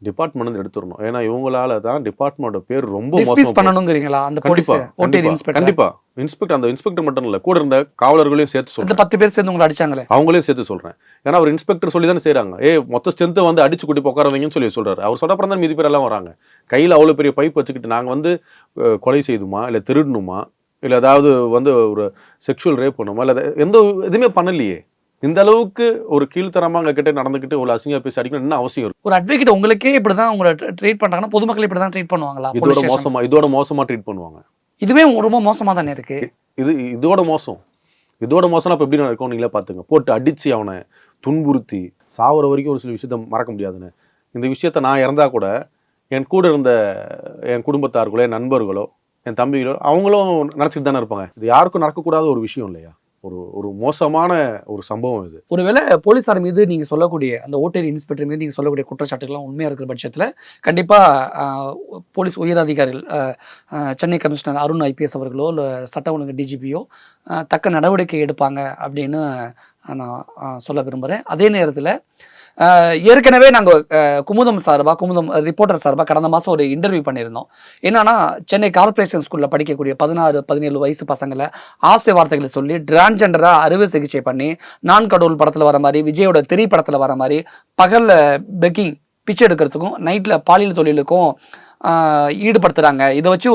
டிபார்ட்மெண்ட் வந்து எடுத்துடணும். ஏன்னா இவங்களால தான் டிபார்ட்மெண்டோட பேர் ரொம்ப மோசம் பண்ணணுங்கிறீங்களா? அந்த கண்டிப்பா இன்ஸ்பெக்டர், அந்த இன்ஸ்பெக்டர் மட்டும் இல்லை, கூட இருந்த காவலர்களையும் சேர்த்து சொல்றேன். 10 பேர் சேர்ந்து உங்களை அடிச்சாங்களே அவங்களையும் சேர்த்து சொல்றேன். ஏன்னா ஒரு இன்ஸ்பெக்டர் சொல்லி தானே செய்யறாங்க. மொத்த ஸ்ட்ரென்த்தை வந்து அடிச்சு கூட்டி உட்காரவங்கன்னு சொல்லி சொல்றாரு. அவர் சொல்றப்பறம் தான் மீதி பேர் எல்லாம் வராங்க. கையில் அவ்வளோ பெரிய பைப் வச்சுக்கிட்டு நாங்கள் வந்து கொலை செய்துமா, இல்லை திருடணுமா, இல்லை ஏதாவது வந்து ஒரு செக்ஷுவல் ரேப் பண்ணுமா, இல்லை எந்த எதுவுமே பண்ணலையே. இந்த அளவுக்கு ஒரு கீழ்த்தரமா அங்க கிட்ட நடந்துக்கிட்டு ஒரு அசிங்கமா பேசி அடிக்கணும் என்ன அவசியம் இருக்கு? ஒரு அட்வொகேட் உங்களுக்கே இப்படிதான் உங்களை ட்ரீட் பண்றாங்கன்னா பொதுமக்கள் இப்படிதான் ட்ரீட் பண்ணுவாங்களா? இதோட மோசமா ட்ரீட் பண்ணுவாங்க. இதுவே ரொம்ப மோசமா தானே இருக்கு. இதோட மோசம்னா இப்ப எப்படி இருக்கும் நீங்களே பாத்துங்க. போட்டு அடிச்சு அவனை துன்புறுத்தி சாவர வரைக்கும் ஒரு சில விஷயத்த மறக்க முடியாதுன்னு. இந்த விஷயத்த நான் இறந்தா கூட என் கூட இருந்த என் குடும்பத்தார்களோ, என் நண்பர்களோ, என் தம்பிகளோ அவங்களும் நினைச்சிட்டு தானே இருப்பாங்க. இது யாருக்கும் நடக்கக்கூடாத ஒரு விஷயம் இல்லையா? ஒரு மோசமான ஒரு சம்பவம் இது. ஒருவேளை போலீஸார் மீது நீங்க சொல்லக்கூடிய அந்த ஓட்டேரி இன்ஸ்பெக்டர் மீது நீங்க சொல்லக்கூடிய குற்றச்சாட்டுகள்லாம் உண்மையா இருக்கிற பட்சத்துல கண்டிப்பா போலீஸ் உயர் அதிகாரிகள் சென்னை கமிஷனர் அருண் IPS அவர்களோ இல்லை சட்ட ஒழுங்கு டிஜிபியோ தக்க நடவடிக்கை எடுப்பாங்க அப்படின்னு நான் சொல்ல விரும்புகிறேன். அதே நேரத்தில் ஏற்கனவே நாங்கள் குமுதம் ரிப்போர்ட்டர் சார்பாக கடந்த மாதம் ஒரு இன்டர்வியூ பண்ணியிருந்தோம். என்னன்னா சென்னை கார்பரேஷன் ஸ்கூலில் படிக்கக்கூடிய 16-17 வயசு பசங்களை ஆசை வார்த்தைகளை சொல்லி டிரான்ஜெண்டராக அறுவை சிகிச்சை பண்ணி நான் கடவுள் படத்தில் வர மாதிரி, விஜயோட திரை படத்தில் வர மாதிரி பகலில் பெக்கிங் பிச்சை எடுக்கிறதுக்கும் நைட்டில் பாலியல் தொழிலுக்கும் ஈடுபடுத்துகிறாங்க. இதை வச்சு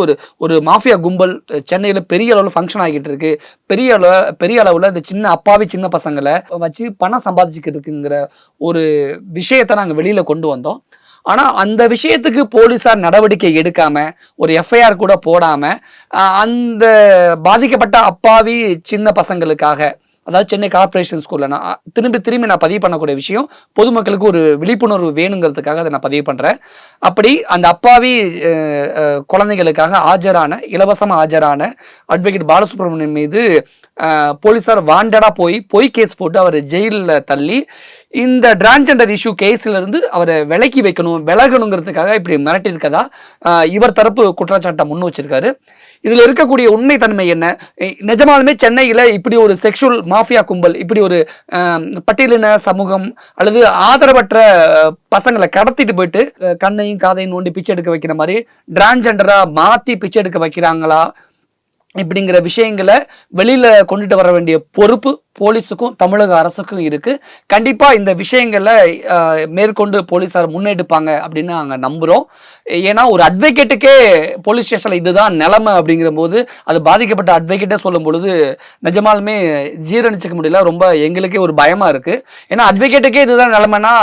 ஒரு மாஃபியா கும்பல் சென்னையில் பெரிய அளவில் ஃபங்க்ஷன் ஆகிட்டு இருக்கு. பெரிய அளவில் இந்த சின்ன பசங்களை வச்சு பணம் சம்பாதிச்சுக்கிறதுக்குங்கிற ஒரு விஷயத்தை நாங்கள் வெளியில் கொண்டு வந்தோம். ஆனால் அந்த விஷயத்துக்கு போலீஸார் நடவடிக்கை எடுக்காம ஒரு FIR கூட போடாமல் அந்த பாதிக்கப்பட்ட அப்பாவி சின்ன பசங்களுக்காக, அதாவது சென்னை கார்பரேஷன் ஸ்கூலில் நான் திரும்பி நான் பதிவு பண்ணக்கூடிய விஷயம் பொதுமக்களுக்கு ஒரு விழிப்புணர்வு வேணுங்கிறதுக்காக அதை நான் பதிவு பண்ணுறேன். அப்படி அந்த அப்பாவி குழந்தைகளுக்காக இலவசமாக ஆஜரான அட்வொகேட் பாலசுப்ரமணியன் மீது போலீஸார் வாண்டடாக போய் கேஸ் போட்டு அவர் ஜெயிலில் தள்ளி இந்த டிரான்ஜெண்டர் இஷ்யூ கேஸிலிருந்து அவரை விலகணுங்கிறதுக்காக இப்படி மிரட்டியிருக்கதா இவர் தரப்பு குற்றச்சாட்டை முன் வச்சிருக்காரு. இதில் இருக்கக்கூடிய உண்மை தன்மை என்ன? நிஜமாலுமே சென்னையில் இப்படி ஒரு செக்ஷுவல் மாஃபியா கும்பல், இப்படி ஒரு பட்டியலின சமூகம் அல்லது ஆதரவற்ற பசங்களை கடத்திட்டு போயிட்டு கண்ணையும் காதையும் நோண்டி பிச்சை எடுக்க வைக்கிற மாதிரி டிரான்ஜெண்டராக மாற்றி பிச்சை எடுக்க வைக்கிறாங்களா? இப்படிங்கிற விஷயங்களை வெளியில கொண்டுட்டு வர வேண்டிய பொறுப்பு போலீஸுக்கும் தமிழக அரசுக்கும் இருக்கு. கண்டிப்பா இந்த விஷயங்களை மேற்கொண்டு போலீஸார் முன்னெடுப்பாங்க அப்படின்னு நாங்க நம்புறோம். ஏன்னா ஒரு அட்வொகேட்டுக்கே போலீஸ் ஸ்டேஷன்ல இதுதான் நிலைமை அப்படிங்கிற போது அது பாதிக்கப்பட்ட அட்வொகேட்டே சொல்லும் பொழுது நிஜமாலுமே ஜீரணிச்சுக்க முடியல. ரொம்ப எங்களுக்கே ஒரு பயமா இருக்கு. ஏன்னா அட்வொகேட்டுக்கே இதுதான் நிலைமைனா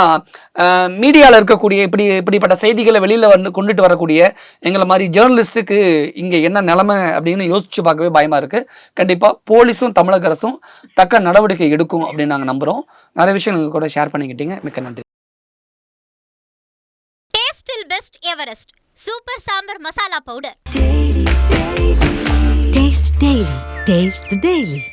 மீடியாவில் இருக்கக்கூடிய இப்படிப்பட்ட செய்திகளை வெளியில கொண்டுட்டு வரக்கூடிய எங்களை மாதிரி ஜேர்னலிஸ்டுக்கு இங்க என்ன நிலைமை அப்படின்னு யோசிச்சு பார்க்கவே பயமா இருக்கு. கண்டிப்பா போலீஸும் தமிழக அரசும் தக்க நடவடிக்கை எடுக்கும் அப்படின்னு நாங்கள் நம்புறோம். நிறைய விஷயம் கூட ஷேர் பண்ணிக்கிட்டீங்க. மிக்க நன்றி. டேஸ்டில் best Everest super sambar masala powder. Taste Daily. Taste the Daily.